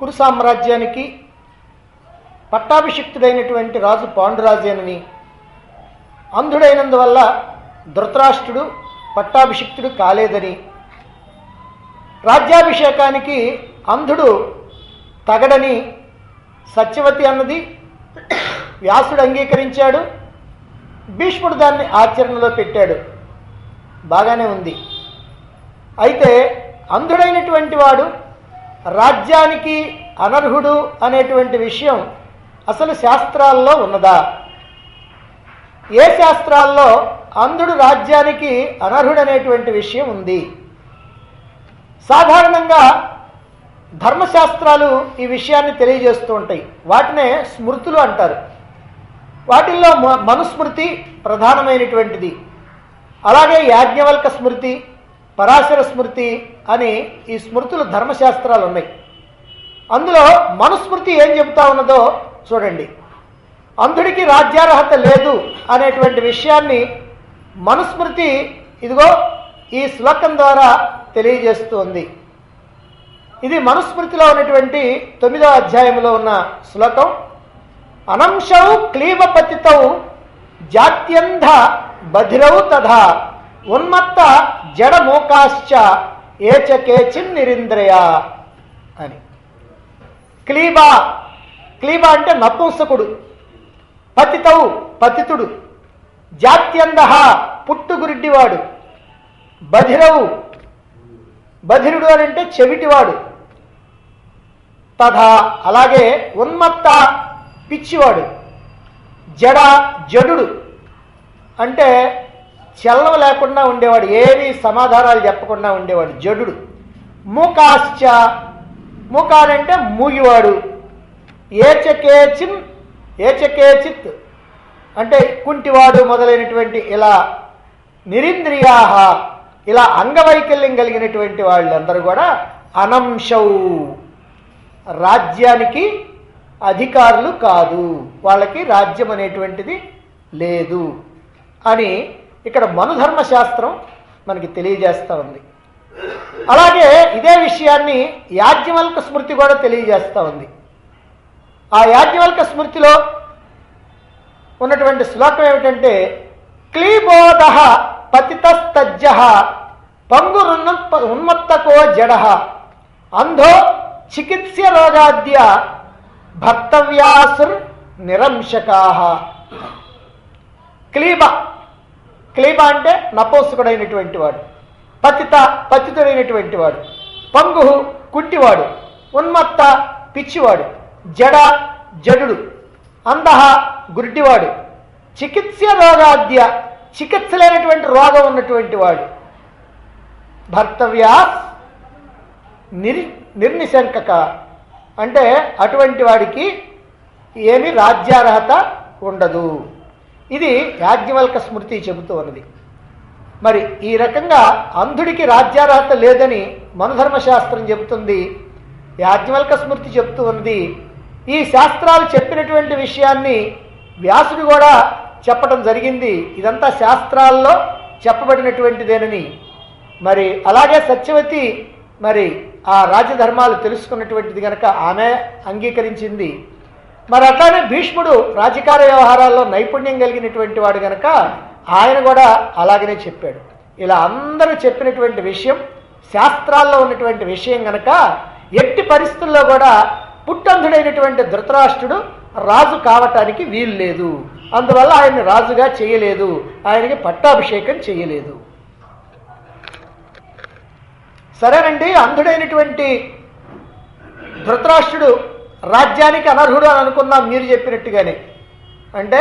కురు సామ్రాజ్యానికి పట్టాభిషిక్తుడైనటువంటి రాజు పాండురాజేనని, అంధుడైనందువల్ల ధృతరాష్ట్రుడు పట్టాభిషిక్తుడు కాలేదని, రాజ్యాభిషేకానికి అంధుడు తగడని సత్యవతి అన్నది వ్యాసుడు అంగీకరించాడు. భీష్ముడు దాన్ని ఆచరణలో పెట్టాడు. బాగానే ఉంది. అయితే అంధుడైనటువంటి వాడు రాజ్యానికి అనర్హుడు అనేటువంటి విషయం అసలు శాస్త్రాల్లో ఉన్నదా? ఏ శాస్త్రాల్లో అంధుడు రాజ్యానికి అనర్హుడు అనేటువంటి విషయం ఉంది? సాధారణంగా ధర్మశాస్త్రాలు ఈ విషయాన్ని తెలియజేస్తూ ఉంటాయి. వాటినే స్మృతులు అంటారు. వాటిల్లో మనుస్మృతి ప్రధానమైనటువంటిది. అలాగే యాజ్ఞవల్క స్మృతి, పరాశర స్మృతి అని ఈ స్మృతులు ధర్మశాస్త్రాలు ఉన్నాయి. అందులో మనుస్మృతి ఏం చెబుతా ఉన్నదో చూడండి. అంధుడికి రాజ్యార్హత లేదు అనేటువంటి విషయాన్ని మనుస్మృతి ఇదిగో ఈ శ్లోకం ద్వారా తెలియజేస్తుంది. ఇది మనుస్మృతిలో ఉన్నటువంటి 9వ అధ్యాయంలో ఉన్న శ్లోకం. అనంశౌ క్లీబపతితౌ జాత్యంధ బధిరౌ తథా ఉన్మత్త జడమోకాశ్చ ఏచ కేచిన్ నిరింద్రయ అని. క్లీబ అంటే నపుంసకుడు, పతితౌ పతితుడు, జాత్యంధ పుట్టుగురిడ్డివాడు, బధిరవు బధిరుడు అని అంటే చెవిటివాడు, తథా అలాగే ఉన్మత్త పిచ్చివాడు, జడు అంటే చలనం లేకుండా ఉండేవాడు, ఏమీ సమాధానాలు చెప్పకుండా ఉండేవాడు జడు, మూకాశ్చ మూకాడంటే మూగివాడు, ఏచకేచిత్ అంటే కుంటివాడు మొదలైనటువంటి ఇలా నిరింద్రియాహ ఇలా అంగవైకల్యం కలిగినటువంటి వాళ్ళందరూ కూడా అనంశౌ రాజ్యానికి అధికారులు కాదు, వాళ్ళకి రాజ్యం అనేటువంటిది లేదు అని ఇక్కడ మనుధర్మశాస్త్రం మనకి తెలియజేస్తూ ఉంది. అలాగే ఇదే విషయాన్ని యాజ్ఞవల్క స్మృతి కూడా తెలియజేస్తూ ఉంది. ఆ యాజ్ఞవల్క స్మృతిలో ఉన్నటువంటి శ్లోకం ఏమిటంటే క్లీబోధ పతితస్తజ్జ పంగురున్మత్తకో జడ అంధో చికిత్స్య రోగాద్య భర్తవ్యాసుర్ నిరంశకా. క్లీబ అంటే నపోసుకుడైనటువంటి వాడు, పతితుడైనటువంటి వాడు, పంగు కుంటివాడు, ఉన్మత్త పిచ్చివాడు, జడు అంధః గుడ్డివాడు, చికిత్స్య రోగాద్య చికిత్స లేనటువంటి రోగం ఉన్నటువంటి వాడు, భర్తవ్యాస్ నిర్నిశంకక అంటే అటువంటి వాడికి ఏమి రాజ్యార్హత ఉండదు. ఇది యాజ్ఞవల్క స్మృతి చెబుతూ ఉన్నది. మరి ఈ రకంగా అంధుడికి రాజ్యార్హత లేదని మనుధర్మశాస్త్రం చెబుతుంది, యాజ్ఞవల్క స్మృతి చెబుతూ ఉన్నది. ఈ శాస్త్రాలు చెప్పినటువంటి విషయాన్ని వ్యాసుడు కూడా చెప్పడం జరిగింది. ఇదంతా శాస్త్రాల్లో చెప్పబడినటువంటిదేనని. మరి అలాగే సత్యవతి మరి ఆ రాజధర్మాలు తెలుసుకున్నటువంటిది కనుక ఆమె అంగీకరించింది. మరి అట్లానే భీష్ముడు రాజకార వ్యవహారాల్లో నైపుణ్యం కలిగినటువంటి వాడు కనుక ఆయన కూడా అలాగనే చెప్పాడు. ఇలా అందరూ చెప్పినటువంటి విషయం శాస్త్రాల్లో ఉన్నటువంటి విషయం కనుక ఎట్టి పరిస్థితుల్లో కూడా పుట్టంధుడైనటువంటి ధృతరాష్ట్రుడు రాజు కావటానికి వీలు లేదు. అందువల్ల ఆయన్ని రాజుగా చేయలేదు, ఆయనకి పట్టాభిషేకం చేయలేదు. సరేనండి, అంధుడైనటువంటి ధృతరాష్ట్రుడు రాజ్యానికి అనర్హుడు అని అనుకున్నాం మీరు చెప్పినట్టుగానే. అంటే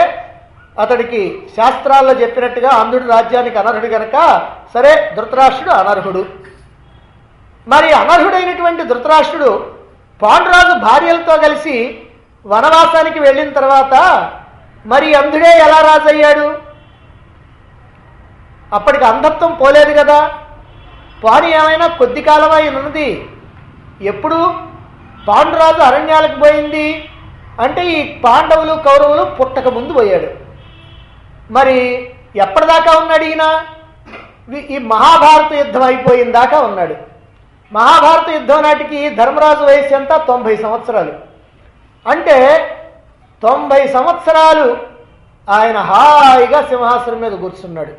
అతడికి శాస్త్రాల్లో చెప్పినట్టుగా అంధుడు రాజ్యానికి అనర్హుడు కనుక సరే ధృతరాష్ట్రుడు అనర్హుడు. మరి అనర్హుడైనటువంటి ధృతరాష్ట్రుడు పాండురాజు భార్యలతో కలిసి వనవాసానికి వెళ్ళిన తర్వాత మరి అంధుడే ఎలా రాజు అయ్యాడు? అప్పటికి అంధత్వం పోలేదు కదా. పాని ఏమైనా కొద్ది కాలం ఉన్నది. ఎప్పుడు పాండురాజు అరణ్యాలకు పోయింది అంటే ఈ పాండవులు కౌరవులు పుట్టక ముందు పోయాడు. మరి ఎప్పటిదాకా ఉన్నాడు ఈయన? ఈ మహాభారత యుద్ధం అయిపోయిన దాకా ఉన్నాడు. మహాభారత యుద్ధం నాటికి ధర్మరాజు వయస్సు ఎంత? 90 సంవత్సరాలు. అంటే 90 సంవత్సరాలు ఆయన హాయిగా సింహాసనం మీద కూర్చున్నాడు.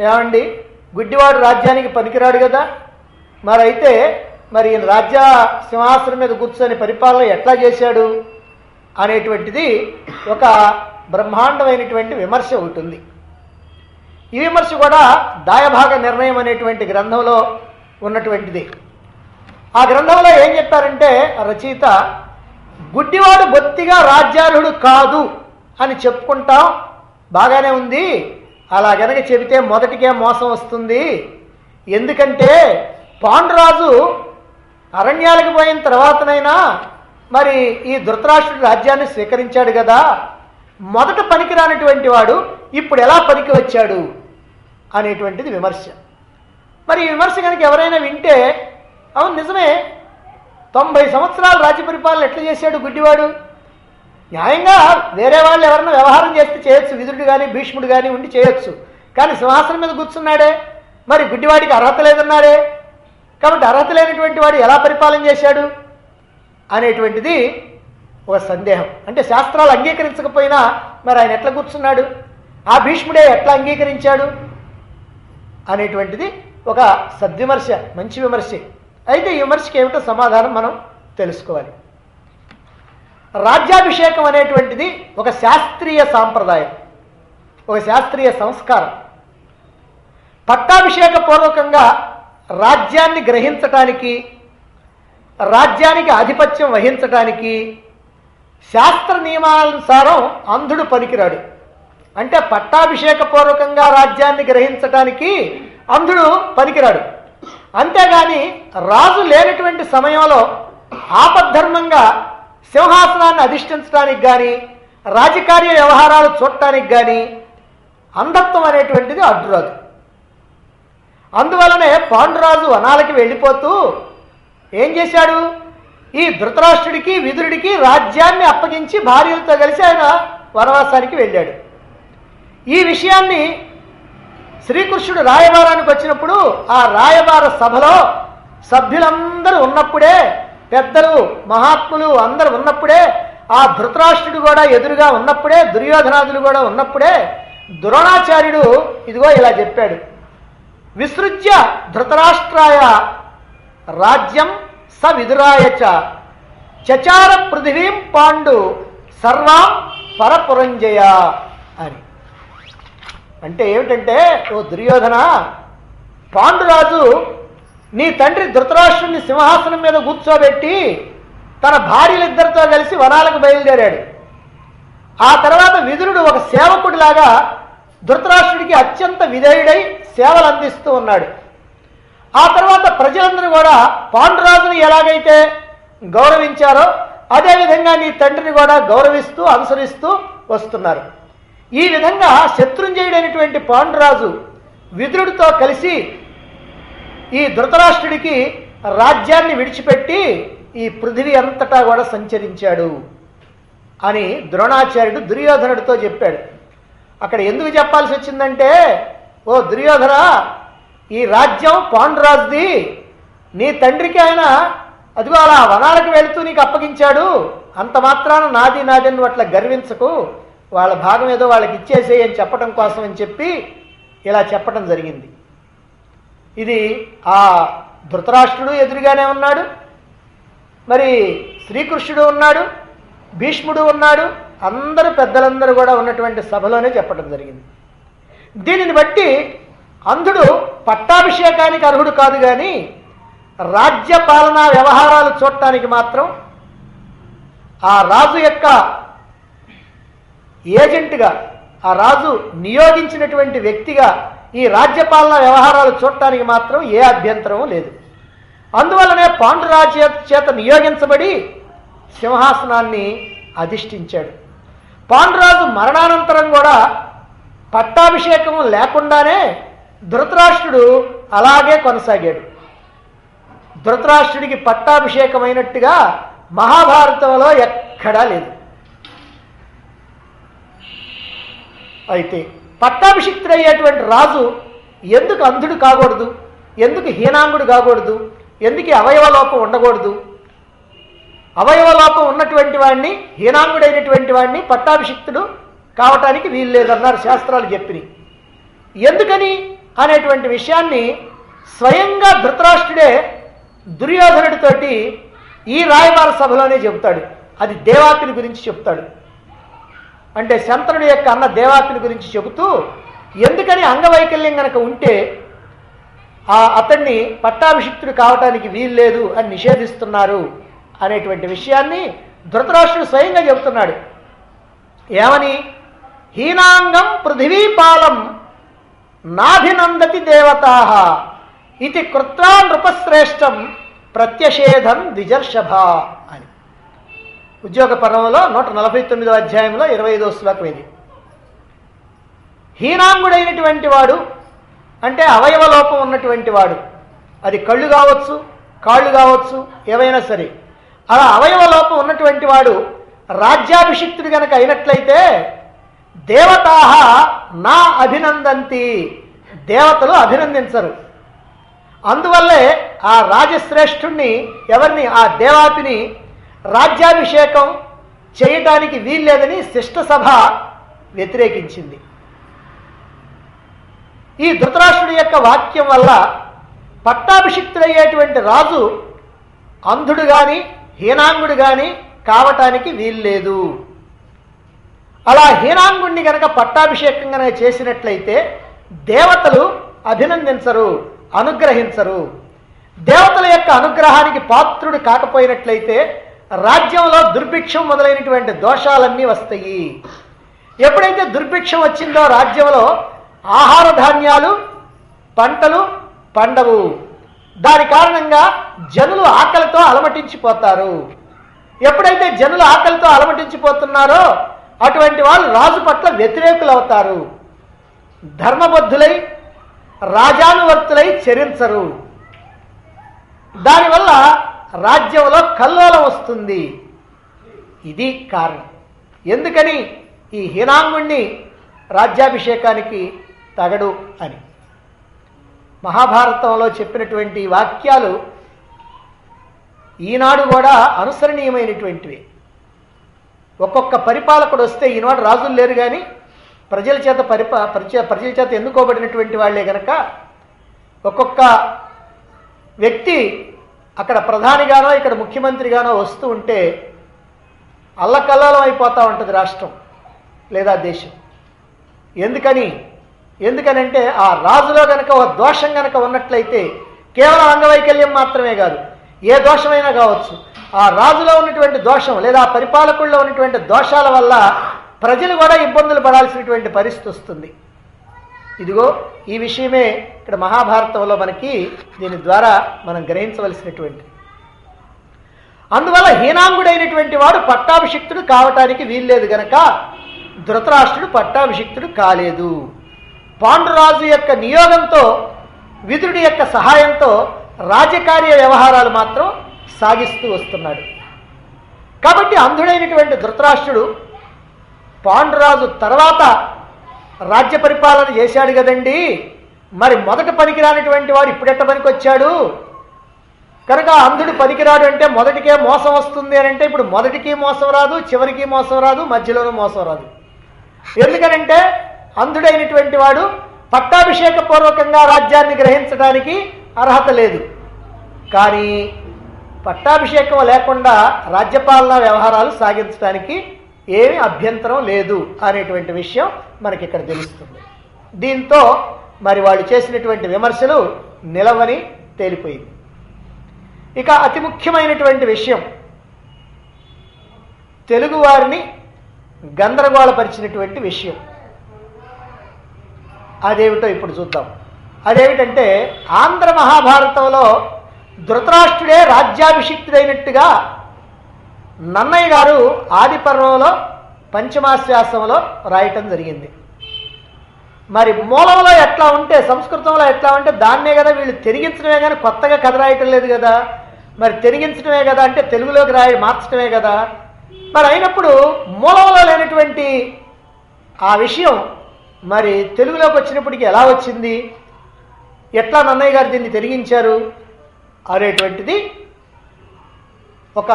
ఏమండి, గుడ్డివాడు రాజ్యానికి పనికిరాడు కదా, మరైతే మరి రాజ్య సింహాసనం మీద కూర్చొని పరిపాలన ఎట్లా చేశాడు అనేటువంటిది ఒక బ్రహ్మాండమైనటువంటి విమర్శ ఉంటుంది. ఈ విమర్శ కూడా దాయభాగ నిర్ణయం అనేటువంటి గ్రంథంలో ఉన్నటువంటిది. ఆ గ్రంథంలో ఏం చెప్పారంటే రచయిత, గుడ్డివాడు బొత్తిగా రాజ్యార్హుడు కాదు అని చెప్పుకుంటాం, బాగానే ఉంది. అలా గనక చెబితే మొదటికే మోసం వస్తుంది. ఎందుకంటే పాండురాజు అరణ్యాలకు పోయిన తర్వాతనైనా మరి ఈ ధృతరాష్ట్రుడి రాజ్యాన్ని స్వీకరించాడు కదా, మొదట పనికిరానటువంటి వాడు ఇప్పుడు ఎలా పనికి వచ్చాడు అనేటువంటిది విమర్శ. మరి ఈ విమర్శ కనుక ఎవరైనా వింటే, అవును నిజమే, 90 సంవత్సరాలు రాజ్య పరిపాలన ఎట్లా చేశాడు గుడ్డివాడు? న్యాయంగా వేరే వాళ్ళు ఎవరైనా వ్యవహారం చేస్తే చేయొచ్చు, విదురుడు కానీ భీష్ముడు కానీ ఉండి చేయొచ్చు. కానీ సింహాసనం మీద కూర్చున్నాడే, మరి గుడ్డివాడికి అర్హత లేదన్నాడే, కాబట్టి అర్హత లేనటువంటి వాడు ఎలా పరిపాలన చేశాడు అనేటువంటిది ఒక సందేహం. అంటే శాస్త్రాలు అంగీకరించకపోయినా మరి ఆయన ఎట్లా కూర్చున్నాడు, ఆ భీష్ముడే ఎట్లా అంగీకరించాడు అనేటువంటిది ఒక సద్విమర్శ, మంచి విమర్శ. అయితే ఈ విమర్శకి ఏమిటో సమాధానం మనం తెలుసుకోవాలి. రాజ్యాభిషేకం అనేటువంటిది ఒక శాస్త్రీయ సాంప్రదాయం, ఒక శాస్త్రీయ సంస్కారం. పట్టాభిషేక పూర్వకంగా రాజ్యాన్ని గ్రహించటానికి, రాజ్యానికి ఆధిపత్యం వహించటానికి శాస్త్ర నియమానుసారం అంధుడు పనికిరాడు. అంటే పట్టాభిషేక పూర్వకంగా రాజ్యాన్ని గ్రహించటానికి అంధుడు పనికిరాడు. అంతేగాని రాజు లేనటువంటి సమయంలో ఆపద్ధర్మంగా సింహాసనాన్ని అధిష్ఠించడానికి కానీ, రాజకార్య వ్యవహారాలు చూడటానికి కానీ అంధత్వం అనేటువంటిది అడ్డురాదు. అందువలనే పాండురాజు వనాలకి వెళ్ళిపోతూ ఏం చేశాడు, ఈ ధృతరాష్ట్రుడికి విదురుడికి రాజ్యాన్ని అప్పగించి భార్యలతో కలిసి ఆయన వనవాసానికి వెళ్ళాడు. ఈ విషయాన్ని శ్రీకృష్ణుడు రాయబారానికి వచ్చినప్పుడు ఆ రాయబార సభలో సభ్యులందరూ ఉన్నప్పుడే, పెద్దలు మహాత్ములు అందరూ ఉన్నప్పుడే, ఆ ధృతరాష్ట్రుడు కూడా ఎదురుగా ఉన్నప్పుడే, దుర్యోధనాదులు కూడా ఉన్నప్పుడే ద్రోణాచార్యుడు ఇదిగో ఇలా చెప్పాడు, విసృజ్య ధృతరాష్ట్రాయ రాజ్యం స విదురాయ చచార పృథివీం పాండు సర్వాం పరపురంజయ అని. అంటే ఏమిటంటే, ఓ దుర్యోధన, పాండురాజు నీ తండ్రి ధృతరాష్ట్రుడిని సింహాసనం మీద కూర్చోబెట్టి తన భార్యలిద్దరితో కలిసి వనాలకు బయలుదేరాడు. ఆ తర్వాత విదురుడు ఒక సేవకుడిలాగా ధృతరాష్ట్రుడికి అత్యంత విధేయుడై సేవలు అందిస్తూ ఉన్నాడు. ఆ తర్వాత ప్రజలందరూ కూడా పాండురాజుని ఎలాగైతే గౌరవించారో అదేవిధంగా నీ తండ్రిని కూడా గౌరవిస్తూ అనుసరిస్తూ వస్తున్నారు. ఈ విధంగా శత్రుంజయుడైనటువంటి పాండురాజు విదురుడితో కలిసి ఈ ధృతరాష్ట్రుడికి రాజ్యాన్ని విడిచిపెట్టి ఈ పృథివీ అంతటా కూడా సంచరించాడు అని ద్రోణాచార్యుడు దుర్యోధనుడితో చెప్పాడు. అక్కడ ఎందుకు చెప్పాల్సి వచ్చిందంటే, ఓ దుర్యోధన, ఈ రాజ్యం పాండురాజుది, నీ తండ్రికి ఆయన అదిగో అలా వనాలకు వెళుతూ నీకు అప్పగించాడు, అంత మాత్రాన నాది నాది నువ్వు అట్లా గర్వించకు, వాళ్ళ భాగం ఏదో వాళ్ళకి ఇచ్చేసేయి అని చెప్పడం కోసం అని చెప్పి ఇలా చెప్పడం జరిగింది. ఇది ఆ ధృతరాష్ట్రుడు ఎదురుగానే ఉన్నాడు, మరి శ్రీకృష్ణుడు ఉన్నాడు, భీష్ముడు ఉన్నాడు, అందరూ పెద్దలందరూ కూడా ఉన్నటువంటి సభలోనే చెప్పడం జరిగింది. దీనిని బట్టి అంధుడు పట్టాభిషేకానికి అర్హుడు కాదు, కానీ రాజ్య పాలనా వ్యవహారాలు చూడటానికి మాత్రం ఆ రాజు యొక్క ఏజెంట్గా, ఆ రాజు నియోగించినటువంటి వ్యక్తిగా ఈ రాజ్యపాలనా వ్యవహారాలు చూడటానికి మాత్రం ఏ అభ్యంతరం లేదు. అందువల్లనే పాండురాజు చేత నియోగించబడి సింహాసనాన్ని అధిష్ఠించాడు. పాండురాజు మరణానంతరం కూడా పట్టాభిషేకం లేకుండానే ధృతరాష్ట్రుడు అలాగే కొనసాగాడు. ధృతరాష్ట్రుడికి పట్టాభిషేకమైనట్టుగా మహాభారతంలో ఎక్కడా లేదు. అయితే పట్టాభిషిక్తుడయ్యేటువంటి రాజు ఎందుకు అంధుడు కాకూడదు? ఎందుకు హీనాంగుడు కాకూడదు, ఎందుకు అవయవలోపం ఉండకూడదు? అవయవలోపం ఉన్నటువంటి వాడిని, హీనాంగుడైనటువంటి వాడిని పట్టాభిషిక్తుడు కావటానికి వీలు లేదన్నారు శాస్త్రాలు చెప్పినాయి. ఎందుకని అనేటువంటి విషయాన్ని స్వయంగా ధృతరాష్ట్రుడే దుర్యోధనుడితోటి ఈ రాయబార సభలోనే చెబుతాడు. అది దేవాపిని గురించి చెప్తాడు. అంటే శంతనుడి యొక్క అన్న దేవాపిని గురించి చెబుతూ ఎందుకని అంగవైకల్యం కనుక ఉంటే అతన్ని పట్టాభిషిక్తుడు కావటానికి వీల్లేదు అని నిషేధిస్తున్నారు అనేటువంటి విషయాన్ని ధృతరాష్ట్రుడు స్వయంగా చెబుతున్నాడు. ఏమని? హీనాంగం పృథివీపాలం నాభినందతి దేవతాః ఇది కృత్వా నృపశ్రేష్టం ప్రత్యషేధం ద్విజర్షభ అని ఉద్యోగ పర్వంలో 149వ అధ్యాయంలో 25వ శ్లోకం ఇది. హీనాంగుడైనటువంటి వాడు అంటే అవయవలోపం ఉన్నటువంటి వాడు, అది కళ్ళు కావచ్చు, కాళ్ళు కావచ్చు, ఏవైనా సరే, అలా అవయవలోపం ఉన్నటువంటి వాడు రాజ్యాభిషిక్తుడు గనక అయినట్లయితే దేవతాః నా అభినందంతి, దేవతలు అభినందించరు. అందువల్లే ఆ రాజశ్రేష్ఠుణ్ణి, ఎవరిని? ఆ దేవాపిని రాజ్యాభిషేకం చేయటానికి వీల్లేదని శిష్టసభ వ్యతిరేకించింది. ఈ ధృతరాష్ట్రుడి యొక్క వాక్యం వల్ల పట్టాభిషిక్తుడయ్యేటువంటి రాజు అంధుడు కానీ హీనాంగుడు కానీ కావటానికి వీల్లేదు. అలా హీనాంగుణ్ణి గనక పట్టాభిషేకం గనక చేసినట్లయితే దేవతలు అభినందించరు, అనుగ్రహించరు. దేవతల యొక్క అనుగ్రహానికి పాత్రుడు కాకపోయినట్లయితే రాజ్యంలో దుర్భిక్షం మొదలైనటువంటి దోషాలన్నీ వస్తాయి. ఎప్పుడైతే దుర్భిక్షం వచ్చిందో రాజ్యంలో ఆహార ధాన్యాలు, పంటలు పండవు. దాని కారణంగా జనులు ఆకలితో అలమటించిపోతారు. ఎప్పుడైతే జనులు ఆకలితో అలమటించిపోతున్నారో అటువంటి వాళ్ళు రాజు పట్ల వ్యతిరేకులు అవుతారు. ధర్మబద్ధులై రాజానువర్తులై చరించరు. దానివల్ల రాజ్యంలో కల్లోలం వస్తుంది. ఇది కారణం. ఎందుకని ఈ హీనాంగుణ్ణి రాజ్యాభిషేకానికి తగడు అని మహాభారతంలో చెప్పినటువంటి వాక్యాలు ఈనాడు కూడా అనుసరణీయమైనటువంటివి. ఒక్కొక్క పరిపాలకుడు వస్తే, ఈనాడు రాజులు లేరు కానీ ప్రజల చేత ప్రజల చేత ఎన్నుకోబడినటువంటి వాళ్లే గనక ఒక్కొక్క వ్యక్తి అక్కడ ప్రధానిగానో ఇక్కడ ముఖ్యమంత్రిగానో వస్తూ ఉంటే అల్లకల్లోలం అయిపోతూ ఉంటుంది రాష్ట్రం లేదా దేశం. ఎందుకనంటే ఆ రాజులో గనక ఒక దోషం గనక ఉన్నట్లయితే, కేవలం అంగవైకల్యం మాత్రమే కాదు, ఏ దోషమైనా కావచ్చు, ఆ రాజులో ఉన్నటువంటి దోషం లేదా ఆ పరిపాలకుల్లో ఉన్నటువంటి దోషాల వల్ల ప్రజలు కూడా ఇబ్బందులు పడాల్సినటువంటి పరిస్థితి వస్తుంది. ఇదిగో ఈ విషయమే ఇక్కడ మహాభారతంలో మనకి దీని ద్వారా మనం గ్రహించవలసినటువంటి. అందువల్ల హీనాంగుడైనటువంటి వాడు పట్టాభిషిక్తుడు కావటానికి వీల్లేదు గనక ధృతరాష్ట్రుడు పట్టాభిషిక్తుడు కాలేదు. పాండురాజు యొక్క నియోగంతో, విదురుడి యొక్క సహాయంతో రాజకార్య వ్యవహారాలు మాత్రం సాగిస్తూ వస్తున్నాడు. కాబట్టి అంధుడైనటువంటి ధృతరాష్ట్రుడు పాండురాజు తర్వాత రాజ్య పరిపాలన చేశాడు కదండి, మరి మొదట పనికిరానటువంటి వాడు ఇప్పుడెట్ట పనికొచ్చాడు? కనుక అంధుడు పనికిరాడు అంటే మొదటికే మోసం వస్తుంది అని అంటే ఇప్పుడు మొదటికి మోసం రాదు, చివరికి మోసం రాదు, మధ్యలోనూ మోసం రాదు. ఎందుకనంటే అంధుడైనటువంటి వాడు పట్టాభిషేక పూర్వకంగా రాజ్యాన్ని గ్రహించడానికి అర్హత లేదు. కానీ పట్టాభిషేకం లేకుండా రాజ్యపాలనా వ్యవహారాలు సాగించడానికి ఏమీ అభ్యంతరం లేదు అనేటువంటి విషయం మనకి ఇక్కడ తెలుస్తుంది. దీంతో మరి వాళ్ళు చేసినటువంటి విమర్శలు నిలవని తేలిపోయింది. ఇక అతి ముఖ్యమైనటువంటి విషయం, తెలుగువారిని గందరగోళపరిచినటువంటి విషయం. అదేమిటో ఇప్పుడు చూద్దాం. అదేమిటంటే ఆంధ్ర మహాభారతంలో ధృతరాష్ట్రుడే రాజ్యాభిషిక్తుడైనట్టుగా నన్నయ్య గారు ఆది పర్వంలో పంచమాశ్వాసంలో రాయటం జరిగింది. మరి మూలంలో ఎట్లా ఉంటే, సంస్కృతంలో ఎట్లా ఉంటే దాన్నే కదా వీళ్ళు తెరిగించడమే కానీ కొత్తగా కథ రాయటం లేదు కదా. మరి తెరిగించడమే కదా అంటే తెలుగులోకి మార్చడమే కదా. మరి అయినప్పుడు మూలంలో లేనటువంటి ఆ విషయం మరి తెలుగులోకి వచ్చినప్పటికీ ఎలా వచ్చింది? ఎట్లా నన్నయ్య గారు దీన్ని తిరిగించారు అనేటువంటిది ఒక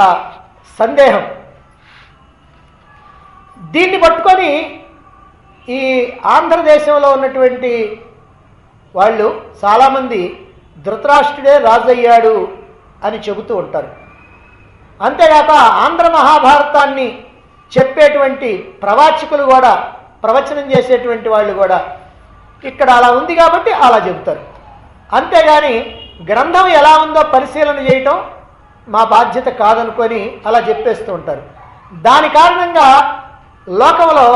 సందేహం. దీన్ని పట్టుకొని ఈ ఆంధ్రదేశంలో ఉన్నటువంటి వాళ్ళు చాలామంది ధృతరాష్ట్రుడే రాజయ్యాడు అని చెబుతూ ఉంటారు. అంతేగాక ఆంధ్ర మహాభారతాన్ని చెప్పేటువంటి ప్రవాచకులు కూడా, ప్రవచనం చేసేటువంటి వాళ్ళు కూడా ఇక్కడ అలా ఉంది కాబట్టి అలా చెబుతారు. అంతేగాని గ్రంథం ఎలా ఉందో పరిశీలన చేయటం మా బాధ్యత కాదనుకొని అలా చెప్పేస్తూ ఉంటారు. దాని కారణంగా లోకంలో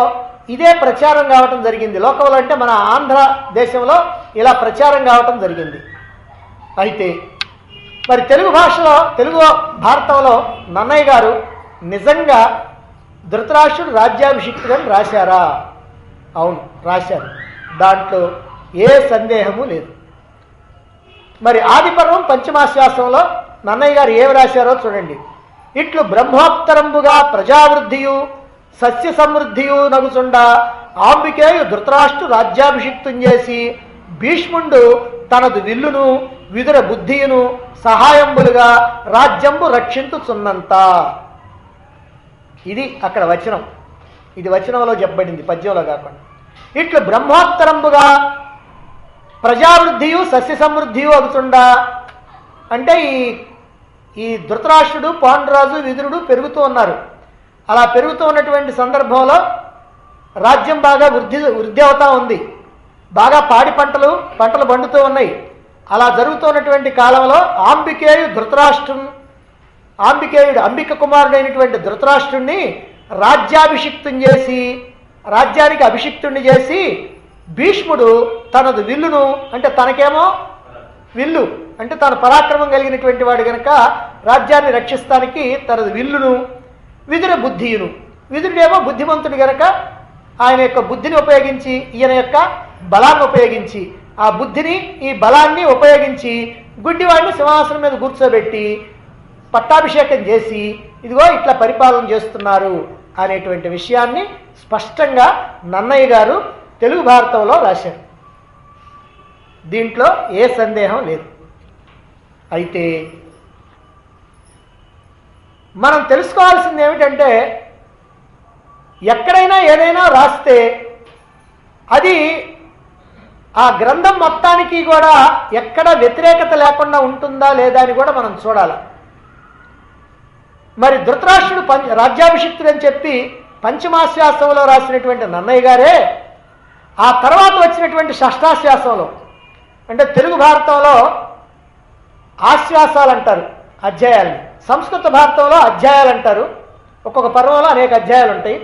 ఇదే ప్రచారం కావటం జరిగింది. లోకంలో అంటే మన ఆంధ్ర దేశంలో ఇలా ప్రచారం కావటం జరిగింది. అయితే మరి తెలుగు భాషలో, తెలుగు భారతంలో నన్నయ్య గారు నిజంగా ధృతరాష్ట్రుడు రాజ్యాభిషిక్తుడని రాశారా? అవును, రాశారు. దాంట్లో ఏ సందేహము లేదు. మరి ఆదిపర్వం పంచమాశ్వాసంలో నన్నయ్య గారు ఏమి రాశారో చూడండి. ఇట్లు బ్రహ్మోత్తరంబుగా ప్రజావృద్ధియు సస్య సమృద్ధియు నగుచుండ ఆంబికేయు ధృతరాష్ట్రు రాజ్యాభిషిక్తం చేసి భీష్ముండు తనదు విల్లును విదుర బుద్ధియును సహాయంబులుగా రాజ్యంబు రక్షించుచున్నంత. ఇది అక్కడ వచనం. ఇది వచనంలో చెప్పబడింది, పద్యంలో కాకుండా. ఇట్లు బ్రహ్మోత్తరంబుగా ప్రజావృద్ధియు సస్య సమృద్ధియు అగుచుండ అంటే ఈ ధృతరాష్ట్రుడు, పాండురాజు, విదురుడు పెరుగుతూ ఉన్నారు. అలా పెరుగుతూ ఉన్నటువంటి సందర్భంలో రాజ్యం బాగా వృద్ధి అవుతా ఉంది. బాగా పాడి పంటలు పండుతూ ఉన్నాయి. అలా జరుగుతున్నటువంటి కాలంలో ఆంబికేయుడు అంబిక కుమారుడైనటువంటి ధృతరాష్ట్రుణ్ణి రాజ్యాభిషిక్తం చేసి, రాజ్యానికి అభిషిక్తుణ్ణి చేసి భీష్ముడు తనదు విల్లును, అంటే తనకేమో విల్లు అంటే తన పరాక్రమం కలిగినటువంటి వాడు కనుక రాజ్యాన్ని రక్షిస్తానికి తనదు విల్లును, విదుర బుద్ధియును, విదురుడేమో బుద్ధిమంతుడు గనక ఆయన యొక్క బుద్ధిని ఉపయోగించి, ఈయన యొక్క బలాన్ని ఉపయోగించి, ఆ బుద్ధిని ఈ బలాన్ని ఉపయోగించి గుడ్డివాడిని సింహాసనం మీద కూర్చోబెట్టి పట్టాభిషేకం చేసి ఇదిగో ఇట్లా పరిపాలన చేస్తున్నారు అనేటువంటి విషయాన్ని స్పష్టంగా నన్నయ్య గారు తెలుగు భారతంలో రాశారు. దీంట్లో ఏ సందేహం లేదు. అయితే మనం తెలుసుకోవాల్సింది ఏమిటంటే, ఎక్కడైనా ఏదైనా రాస్తే అది ఆ గ్రంథం మొత్తానికి కూడా ఎక్కడ వ్యతిరేకత లేకుండా ఉంటుందా లేదా అని కూడా మనం చూడాలి. మరి ధృతరాష్ట్రుడు రాజ్యాభిషిక్తుడు అని చెప్పి పంచమాశ్వాసంలో రాసినటువంటి నన్నయ్య గారే ఆ తర్వాత వచ్చినటువంటి షష్ఠాశ్వాసంలో, అంటే తెలుగు భారతంలో ఆశ్వాసాలు అంటారు అధ్యాయాలని, సంస్కృత భారతంలో అధ్యాయాలు అంటారు. ఒక్కొక్క పర్వంలో అనేక అధ్యాయాలు ఉంటాయి.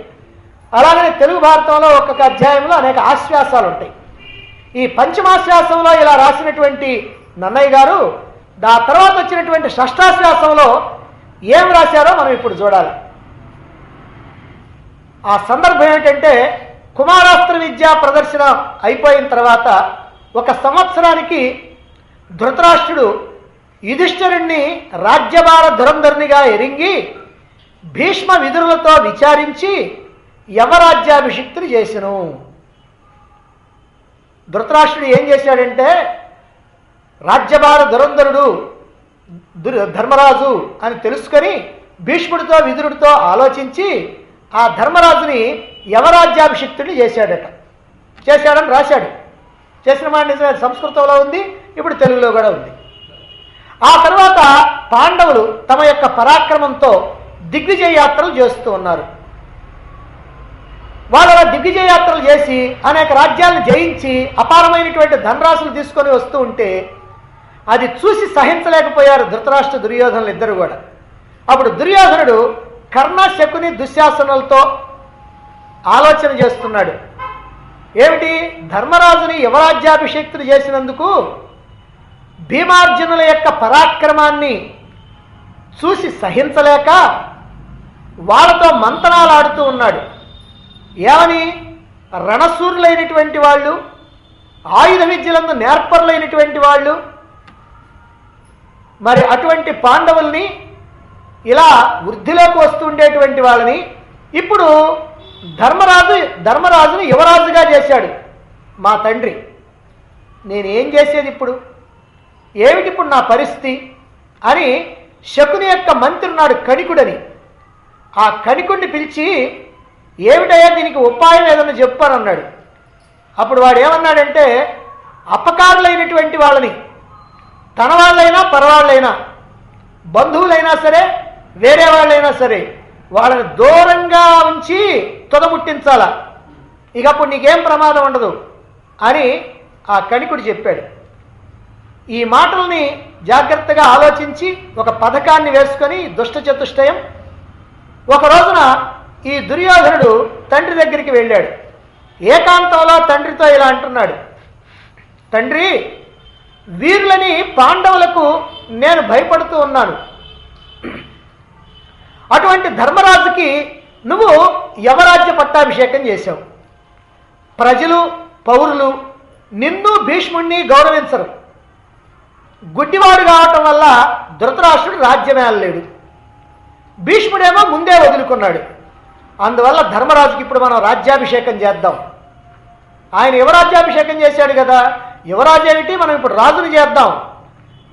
అలాగనే తెలుగు భారతంలో ఒక్కొక్క అధ్యాయంలో అనేక ఆశ్వాసాలు ఉంటాయి. ఈ పంచమాశ్వాసంలో ఇలా రాసినటువంటి నన్నయ్య గారు ఆ తర్వాత వచ్చినటువంటి షష్ఠాశ్వాసంలో ఏం రాశారో మనం ఇప్పుడు చూడాలి. ఆ సందర్భం ఏమిటంటే, కుమారాస్త్ర విద్యా ప్రదర్శన అయిపోయిన తర్వాత 1 సంవత్సరానికి ధృతరాష్ట్రుడు యుధిష్ఠిరుణ్ణి రాజ్యభార ధురంధరునిగా ఎరింగి భీష్మ విదురులతో విచారించి యవరాజ్యాభిషిక్తులు చేసెను. ధృతరాష్ట్రుడు ఏం చేశాడంటే, రాజ్యభార ధురంధరుడు ధర్మరాజు అని తెలుసుకొని భీష్ముడితో విదురుడితో ఆలోచించి ఆ ధర్మరాజుని యవరాజ్యాభిషిక్తుడిని చేశాడని రాశాడు. చేసిన మాట నిజమే, సంస్కృతంలో ఉంది, ఇప్పుడు తెలుగులో కూడా ఉంది. ఆ తర్వాత పాండవులు తమ యొక్క పరాక్రమంతో దిగ్విజయ యాత్రలు చేస్తూ ఉన్నారు. వాళ్ళ దిగ్విజయ యాత్రలు చేసి అనేక రాజ్యాలను జయించి అపారమైనటువంటి ధనరాశులు తీసుకొని వస్తూ ఉంటే అది చూసి సహించలేకపోయారు ధృతరాష్ట్ర దుర్యోధనులు ఇద్దరు కూడా. అప్పుడు దుర్యోధనుడు కర్ణ, శకుని, దుశ్శాసనులతో ఆలోచన చేస్తున్నాడు. ఏమిటి, ధర్మరాజుని యువరాజ్యాభిషేక్తులు చేసినందుకు భీమార్జునుల యొక్క పరాక్రమాన్ని చూసి సహించలేక వాళ్ళతో మంతనాలు ఆడుతూ ఉన్నాడు. ఏమని, రణశూరులైనటువంటి వాళ్ళు, ఆయుధ విద్యలందు నేర్పరులైనటువంటి వాళ్ళు, మరి అటువంటి పాండవుల్ని, ఇలా వృద్ధిలోకి వస్తుండేటువంటి వాళ్ళని ఇప్పుడు ధర్మరాజుని యువరాజుగా చేశాడు మా తండ్రి. నేనేం చేసేది ఇప్పుడు? ఏమిటి ఇప్పుడు నా పరిస్థితి అని శకుని యొక్క మంత్రి ఉన్నాడు కణికుడని, ఆ కణికుడిని పిలిచి ఏమిటయ్యా దీనికి ఉపాయం ఏదన్నా చెప్పానన్నాడు. అప్పుడు వాడు ఏమన్నాడంటే, అపకారులైనటువంటి వాళ్ళని, తన వాళ్ళైనా పరవాళ్ళైనా, బంధువులైనా సరే వేరే వాళ్ళైనా సరే, వాళ్ళని దూరంగా ఉంచి తొదముట్టించాలా, ఇక అప్పుడు నీకేం ప్రమాదం ఉండదు అని ఆ కణికుడు చెప్పాడు. ఈ మాటల్ని జాగ్రత్తగా ఆలోచించి ఒక పథకాన్ని వేసుకొని దుష్ట చతుష్టయం ఒక రోజున ఈ దుర్యోధనుడు తండ్రి దగ్గరికి వెళ్ళాడు. ఏకాంతంలో తండ్రితో ఇలా అంటున్నాడు, తండ్రి, వీరులని పాండవులకు నేను భయపడుతూ ఉన్నాను. అటువంటి ధర్మరాజుకి నువ్వు యమరాజ్య పట్టాభిషేకం చేశావు. ప్రజలు పౌరులు నిన్ను భీష్ముణ్ణి గౌరవించరు. గుడ్డివాడు కావటం వల్ల ధృతరాష్ట్రుడు రాజ్యమేలలేడు. భీష్ముడేమో ముందే వదులుకున్నాడు. అందువల్ల ధర్మరాజుకి ఇప్పుడు మనం రాజ్యాభిషేకం చేద్దాం. ఆయన యువరాజ్యాభిషేకం చేశాడు కదా, యువరాజు ఏమిటి, మనం ఇప్పుడు రాజుని చేద్దాం.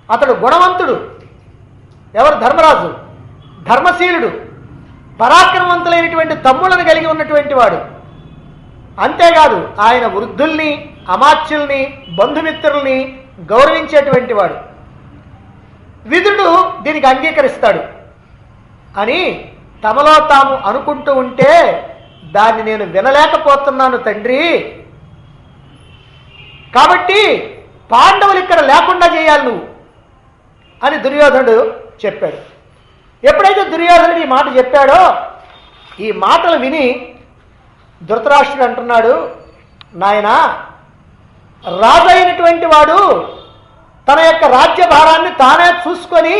అతడు గుణవంతుడు. ఎవరు? ధర్మరాజు. ధర్మశీలుడు, పరాక్రమవంతులైనటువంటి తమ్ముళ్ళని కలిగి ఉన్నటువంటి వాడు. అంతేకాదు ఆయన వృద్ధుల్ని, అమాత్యుల్ని, బంధుమిత్రుల్ని గౌరవించేటువంటి వాడు. విదురుడు దీనికి అంగీకరిస్తాడు అని తమలో తాము అనుకుంటూ ఉంటే దాన్ని నేను వినలేకపోతున్నాను తండ్రి. కాబట్టి పాండవులు ఇక్కడ లేకుండా చేయాలి నువ్వు అని దుర్యోధనుడు చెప్పాడు. ఎప్పుడైతే దుర్యోధనుడు ఈ మాట చెప్పాడో, ఈ మాటలు విని ధృతరాష్ట్రుడు అంటున్నాడు, నాయనా, రాజు అయినటువంటి వాడు తన యొక్క రాజ్యభారాన్ని తానే చూసుకొని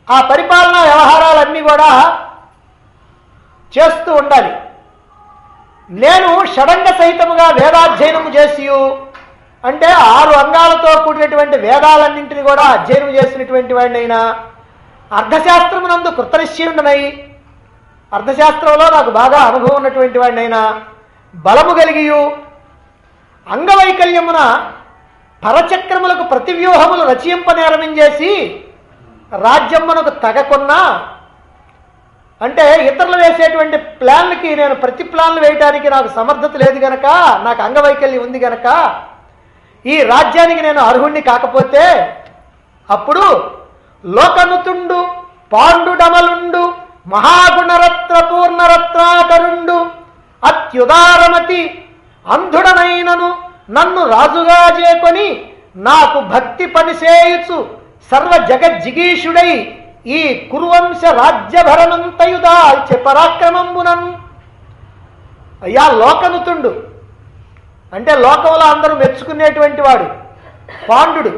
ఆ పరిపాలనా వ్యవహారాలన్నీ కూడా చేస్తూ ఉండాలి. నేను షడంగ సహితముగా వేదాధ్యయనము చేసి, అంటే 6 అంగాలతో కూడినటువంటి వేదాలన్నింటినీ కూడా అధ్యయనం చేసినటువంటి వాడినైనా, అర్థశాస్త్రమునందు కృతనిశ్చయుడనై, అర్థశాస్త్రంలో నాకు బాగా అనుభవం ఉన్నటువంటి వాడినైనా, బలము కలిగియు అంగవైకల్యమున పరచక్రములకు ప్రతివ్యూహములు రచయింపనేరమించేసి రాజ్యమునకు తగకున్నా, అంటే ఇతరులు వేసేటువంటి ప్లాన్లకి నేను ప్రతి ప్లాన్లు వేయడానికి నాకు సమర్థత లేదు గనక, నాకు అంగవైకల్యం ఉంది గనక ఈ రాజ్యానికి నేను అర్హుణ్ణి కాకపోతే అప్పుడు లోకనుతుండు పాండుడమలుండు మహాగుణరత్న పూర్ణరత్నాకరుండు అత్యుదారమతి అంధుడనైనను నన్ను రాజుగా చేకొని నాకు భక్తి పనిసేయుచు సర్వ జగజ్జిగీషుడై ఈ కురువంశ రాజ్యభరణంతయుదాల్చె పరాక్రమంబునన్. అయ్యా, లోకనుతుండు అంటే లోకంలో అందరూ మెచ్చుకునేటువంటి వాడు పాండుడు,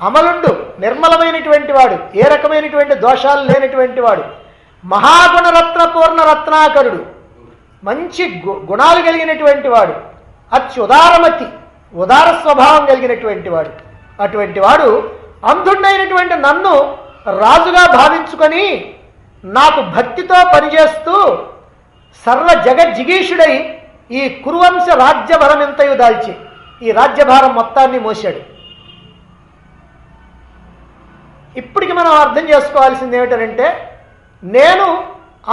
అమలుండు నిర్మలమైనటువంటి వాడు, ఏ రకమైనటువంటి దోషాలు లేనటువంటి వాడు, మహాగుణరత్న పూర్ణ రత్నాకరుడు, మంచి గుణాలు కలిగినటువంటి వాడు, అత్యుదారమతి ఉదార స్వభావం కలిగినటువంటి వాడు. అటువంటి వాడు అంధుడైనటువంటి నన్ను రాజుగా భావించుకొని నాకు భక్తితో పనిచేస్తూ సర్వ జగజ్జిగీషుడై ఈ కురువంశ రాజ్యభరం ఎంతయు దాల్చి ఈ రాజ్యభారం మొత్తాన్ని మోశాడు. ఇప్పటికి మనం అర్థం చేసుకోవాల్సింది ఏమిటంటే, నేను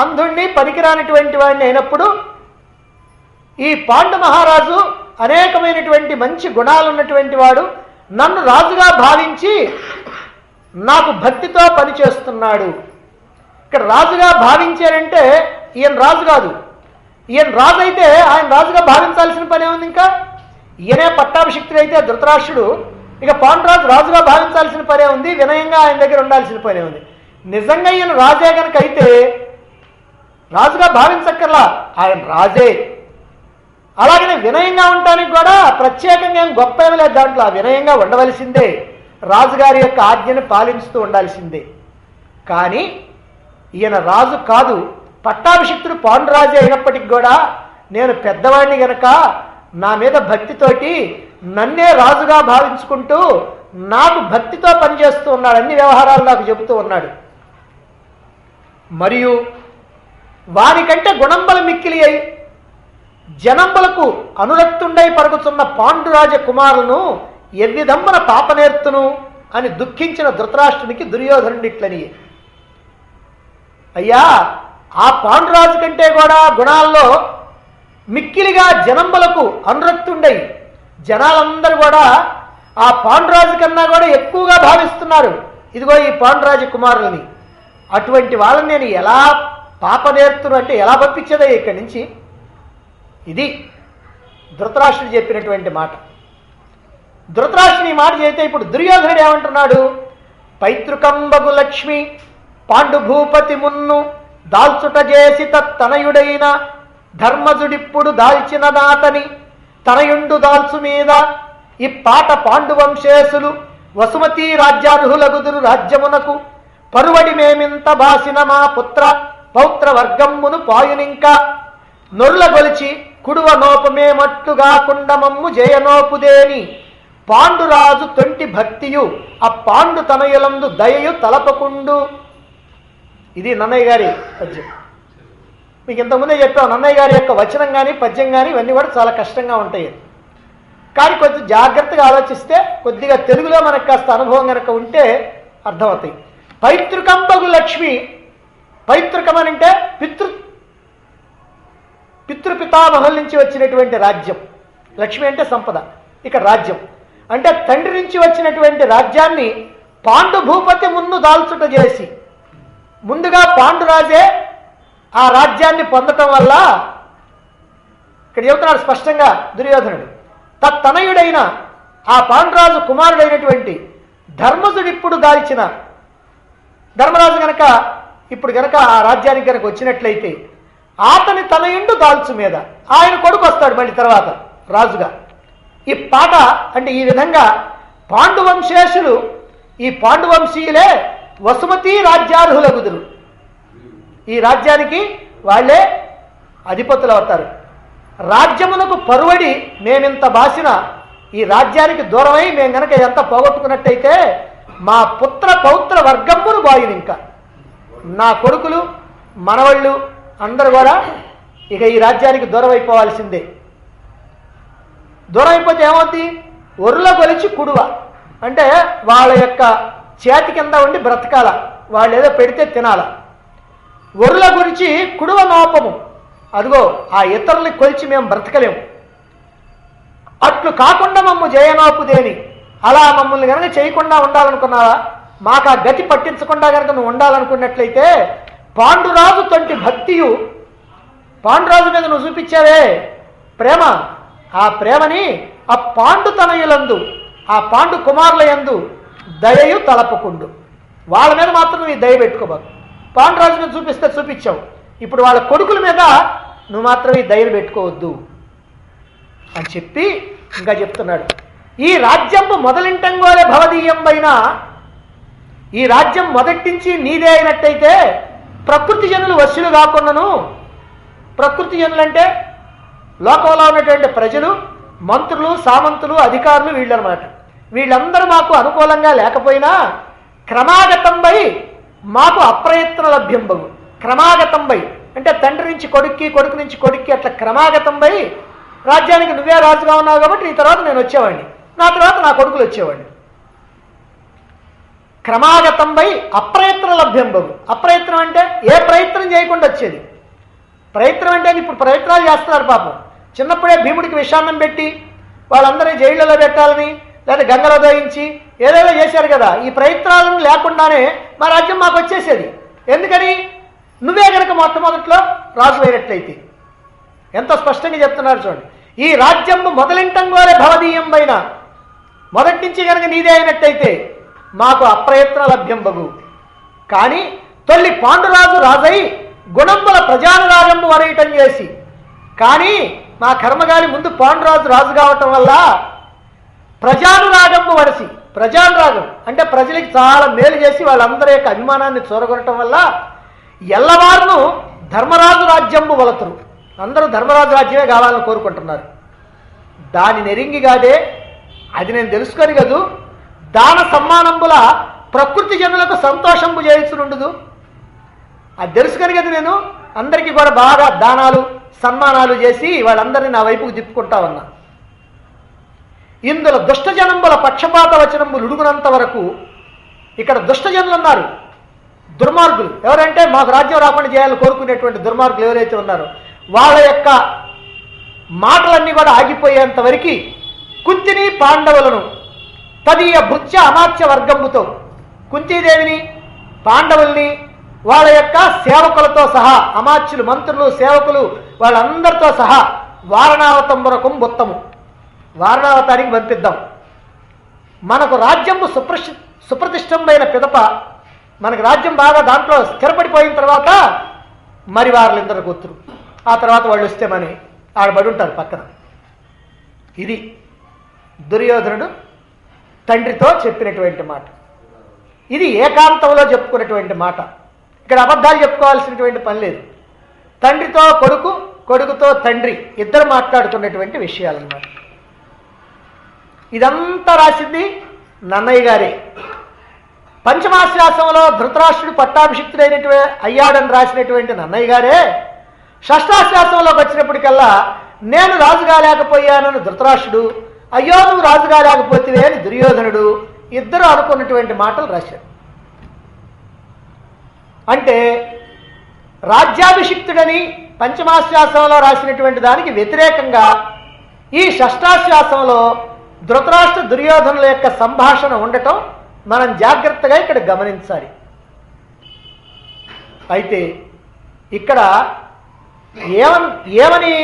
అంధుణ్ణి పనికిరానిటువంటి వాడిని అయినప్పుడు ఈ పాండు మహారాజు అనేకమైనటువంటి మంచి గుణాలు ఉన్నటువంటి వాడు, నన్ను రాజుగా భావించి నాకు భక్తితో పనిచేస్తున్నాడు. ఇక్కడ రాజుగా భావించారంటే ఈయన రాజు కాదు. ఈయన రాజు అయితే ఆయన రాజుగా భావించాల్సిన పనే ఉంది. ఇంకా ఈయనే పట్టాభిషిక్తుడు అయితే ధృతరాష్ట్రుడు, ఇక పాండురాజు రాజుగా భావించాల్సిన పనే ఉంది, వినయంగా ఆయన దగ్గర ఉండాల్సిన పనే ఉంది. నిజంగా ఈయన రాజే కనుక అయితే రాజుగా భావించక్కర్లా, ఆయన రాజే. అలాగనే వినయంగా ఉండటానికి కూడా ప్రత్యేకంగా ఏం గొప్ప ఏమీ లేదు దాంట్లో. వినయంగా ఉండవలసిందే, రాజుగారి యొక్క ఆజ్ఞను పాలిస్తూ ఉండాల్సిందే. కానీ ఈయన రాజు కాదు, పట్టాభిషిక్తుడు పాండురాజే అయినప్పటికి కూడా నేను పెద్దవాడిని గనక నా మీద భక్తితోటి నన్నే రాజుగా భావించుకుంటూ నాకు భక్తితో పనిచేస్తూ ఉన్నాడు, అన్ని వ్యవహారాలు నాకు చెబుతూ ఉన్నాడు. మరియు వారికంటే గుణంబల మిక్కిలి అయి జనంబలకు అనురక్తుండై పరుగుతున్న పాండురాజ కుమారులను ఎవ్విధమ్మన పాపనేర్తును అని దుఃఖించిన ధృతరాష్ట్రునికి దుర్యోధనుడిట్లని, అయ్యా ఆ పాండురాజు కంటే కూడా గుణాల్లో మిక్కిలిగా జనంబలకు అనురక్తుండయి జనాలందరూ కూడా ఆ పాండురాజు కన్నా కూడా ఎక్కువగా భావిస్తున్నారు ఇదిగో ఈ పాండురాజు కుమారులని. అటువంటి వాళ్ళని నేను ఎలా పాపనేర్తును అంటే ఎలా పంపించేదే ఇక్కడి నుంచి? ఇది ధృతరాష్ట్రుడు చెప్పినటువంటి మాట. ధృతరాష్ట్రుని మాట చేస్తే ఇప్పుడు దుర్యోధనుడు ఏమంటున్నాడు? పైతృకంబగు లక్ష్మి పాండుభూపతి మున్ను దాల్చుట చేసి తనయుడైన ధర్మజుడిప్పుడు దాల్చిన దాతని తనయుండు దాల్చు మీద ఈ పాట పాండువంశేసులు వసుమతీ రాజ్యార్హులగుదురు రాజ్యమునకు పరువడి మేమింత బాసిన మా పుత్ర పౌత్ర వర్గమ్మును పాయునింక నొర్ల గొలిచి కుడువ నోపమేమట్టుగా కుండమమ్ము జయనోపుదేని పాండురాజు తొంటి భక్తియు ఆ పాండు తనయులందు దయయు తలపకుండు. ఇది నన్నయ్య గారి పద్యం. మీకు ఇంతకుముందే చెప్పాం, నన్నయ్య గారి యొక్క వచనం కానీ పద్యం కానీ ఇవన్నీ కూడా చాలా కష్టంగా ఉంటాయి. కానీ కొంచెం జాగ్రత్తగా ఆలోచిస్తే కొద్దిగా తెలుగులో మనకు కాస్త అనుభవం కనుక ఉంటే అర్థమవుతాయి. పైతృకంబగు లక్ష్మి, పైతృకం అని అంటే పితృపితామహుల నుంచి వచ్చినటువంటి రాజ్యం. లక్ష్మి అంటే సంపద, ఇక రాజ్యం అంటే తండ్రి నుంచి వచ్చినటువంటి రాజ్యాన్ని పాండు భూపతి మున్ను దాల్చుట చేసి, ముందుగా పాండురాజే ఆ రాజ్యాన్ని పొందటం వల్ల ఇక్కడ చెబుతున్నాడు స్పష్టంగా దుర్యోధనుడు. తనయుడైన ఆ పాండురాజు కుమారుడైనటువంటి ధర్మజుడు ఇప్పుడు దాల్చిన ధర్మరాజు గనక ఇప్పుడు గనక ఆ రాజ్యానికి గనక వచ్చినట్లయితే అతని తనయుండు దాల్చు మీద ఆయన కొడుకు వస్తాడు మళ్ళీ తర్వాత రాజుగా. ఈ పాట అంటే ఈ విధంగా పాండువంశేషులు, ఈ పాండువంశీయులే వసుమతీ రాజ్యార్హులగుదురు, ఈ రాజ్యానికి వాళ్ళే అధిపతులు అవుతారు. రాజ్యమునకు పరువడి మేమింత బాసిన, ఈ రాజ్యానికి దూరమై మేము గనక ఎంత పోగొట్టుకున్నట్టయితే మా పుత్ర పౌత్ర వర్గమ్మును బాయును, ఇంకా నా కొడుకులు మనవళ్ళు అందరూ కూడా ఇక ఈ రాజ్యానికి దూరం అయిపోవాల్సిందే. దూరం అయిపోతే ఏమవుతుంది? ఒర్ల గొలిచి కుడువ అంటే వాళ్ళ యొక్క చేతి కింద ఉండి బ్రతకాల, వాళ్ళు ఏదో పెడితే తినాల. ఒర్ల గురించి కుడువ నోపము, అదిగో ఆ ఇతరుల్ని కొలిచి మేము బ్రతకలేము. అట్లు కాకుండా మమ్ము జయనోపుదేని, అలా మమ్మల్ని కనుక చేయకుండా ఉండాలనుకున్నావా, మాకు ఆ గతి పట్టించకుండా కనుక నువ్వు ఉండాలనుకున్నట్లయితే పాండురాజు తొంటి భక్తియు, పాండురాజు మీద నువ్వు చూపించావే ప్రేమ, ఆ ప్రేమని ఆ పాండు తనయులందు, ఆ పాండు కుమారుల యందు దయయు తలపకుండు. వాళ్ళ మీద మాత్రం నువ్వు ఈ దయ పెట్టుకోబాకు. పాండురాజు మీద చూపిస్తే చూపించావు, ఇప్పుడు వాళ్ళ కొడుకుల మీద నువ్వు మాత్రం ఈ దయను పెట్టుకోవద్దు అని చెప్పి ఇంకా చెప్తున్నాడు. ఈ రాజ్యం మొదలింటంగోలే భవదీయంబైన, ఈ రాజ్యం మొదటించి నీదే అయినట్టయితే ప్రకృతి జనులు వశ్యులు కాకుండాను, ప్రకృతి జనులంటే లోకంలో ఉన్నటువంటి ప్రజలు, మంత్రులు, సామంతులు, అధికారులు వీళ్ళనమాట, వీళ్ళందరూ మాకు అనుకూలంగా లేకపోయినా క్రమాగతంబై మాకు అప్రయత్న లభ్యంబగు. క్రమాగతంబై అంటే తండ్రి నుంచి కొడుక్కి, కొడుకు నుంచి కొడుక్కి, అట్లా క్రమాగతంబై రాజ్యానికి నువ్వే రాజుగా ఉన్నావు కాబట్టి నీ తర్వాత నేను వచ్చేవాడిని, నా తర్వాత నా కొడుకులు వచ్చేవాడిని. క్రమాగతంబై అప్రయత్న లభ్యంబగు. అప్రయత్నం అంటే ఏ ప్రయత్నం చేయకుండా వచ్చేది. ప్రయత్నం అంటే ఇప్పుడు ప్రయత్నాలు చేస్తున్నారు పాపం. చిన్నప్పుడే భీముడికి విషాన్నం పెట్టి వాళ్ళందరినీ జైళ్ళలో పెట్టాలని లేదా గంగలో దోయించి ఏదేదో చేశారు కదా. ఈ ప్రయత్నాలను లేకుండానే మా రాజ్యం మాకు వచ్చేసేది. ఎందుకని? నువ్వే కనుక మొట్టమొదట్లో రాజు అయినట్లయితే. ఎంత స్పష్టంగా చెప్తున్నారు చూడండి. ఈ రాజ్యం మొదలింటంగోలే భవదీయం పైన, మొదటి నుంచి కనుక నీదే అయినట్టయితే మాకు అప్రయత్న లభ్యంబగు. కానీ తొల్లి పాండురాజు రాజై గుణంబుల ప్రజానురాగంబు వరయటం చేసి, కానీ మా కర్మగారి ముందు పాండురాజు రాజు కావటం వల్ల ప్రజానురాగంబు వరసి, ప్రజానురాగం అంటే ప్రజలకి చాలా మేలు చేసి వాళ్ళందరి యొక్క అభిమానాన్ని చూరగొనటం వల్ల ఎల్లవారును ధర్మరాజు రాజ్యంబు వలతురు, అందరూ ధర్మరాజు రాజ్యమే కావాలని కోరుకుంటున్నారు. దాని నెరింగి కాదే, అది నేను తెలుసుకొని కదూ దాన సమ్మానంబుల ప్రకృతి జనులకు సంతోషంబు చేయించునుండదు. అది తెలుసుకొని కదా నేను అందరికీ కూడా బాగా దానాలు సన్మానాలు చేసి వాళ్ళందరినీ నా వైపుకు తిప్పుకుంటా ఉన్నా. ఇందులో దుష్టజనంబుల పక్షపాత వచనంబులు ఉడుగునంత వరకు ఇక్కడ దుష్టజనులు ఉన్నారు, దుర్మార్గులు. ఎవరంటే మాకు రాజ్యం రాకుండా చేయాలని కోరుకునేటువంటి దుర్మార్గులు ఎవరైతే ఉన్నారో వాళ్ళ యొక్క మాటలన్నీ కూడా ఆగిపోయేంత వరకు కుంతిని పాండవులను తదీయ భృత్య అమాత్య వర్గంబుతో, కుంతీదేవిని పాండవుల్ని వాళ్ళ యొక్క సేవకులతో సహా, అమాత్యులు మంత్రులు సేవకులు వాళ్ళందరితో సహా వారణావతంబురకం బుత్తము, వారణావతానికి పంపిద్దాం. మనకు రాజ్యము సుప్రతిష్టమైన పిదప మనకు రాజ్యం బాగా దాంట్లో స్థిరపడిపోయిన తర్వాత మరి వాళ్ళిద్దరు కూతురు, ఆ తర్వాత వాళ్ళు వస్తే మని ఆడబడి ఉంటారు పక్కన. ఇది దుర్యోధనుడు తండ్రితో చెప్పినటువంటి మాట. ఇది ఏకాంతంలో చెప్పుకున్నటువంటి మాట. ఇక్కడ అబద్ధాలు చెప్పుకోవాల్సినటువంటి పని లేదు. తండ్రితో కొడుకు, కొడుకుతో తండ్రి ఇద్దరు మాట్లాడుకున్నటువంటి విషయాలన్నమాట. ఇదంతా రాసింది నన్నయ్య గారే. పంచమాశ్వాసంలో ధృతరాష్ట్రుడు పట్టాభిషిక్తుడైనటువంటి అయ్యాడని రాసినటువంటి నన్నయ్య గారే షష్టాశ్వాసంలోకి వచ్చినప్పటికల్లా నేను రాజు కాలేకపోయానని ధృతరాష్ట్రుడు, అయ్యో నువ్వు రాజు కాలేకపోతే అని దుర్యోధనుడు ఇద్దరు అనుకున్నటువంటి మాటలు రాశారు. అంటే రాజ్యాభిషిక్తుడని పంచమాశ్వాసంలో రాసినటువంటి దానికి వ్యతిరేకంగా ఈ షష్టాశ్వాసంలో ధృతరాష్ట్ర దుర్యోధనుల యొక్క సంభాషణ ఉండటం మనం జాగ్రత్తగా ఇక్కడ గమనించాలి. అయితే ఇక్కడ ఏమని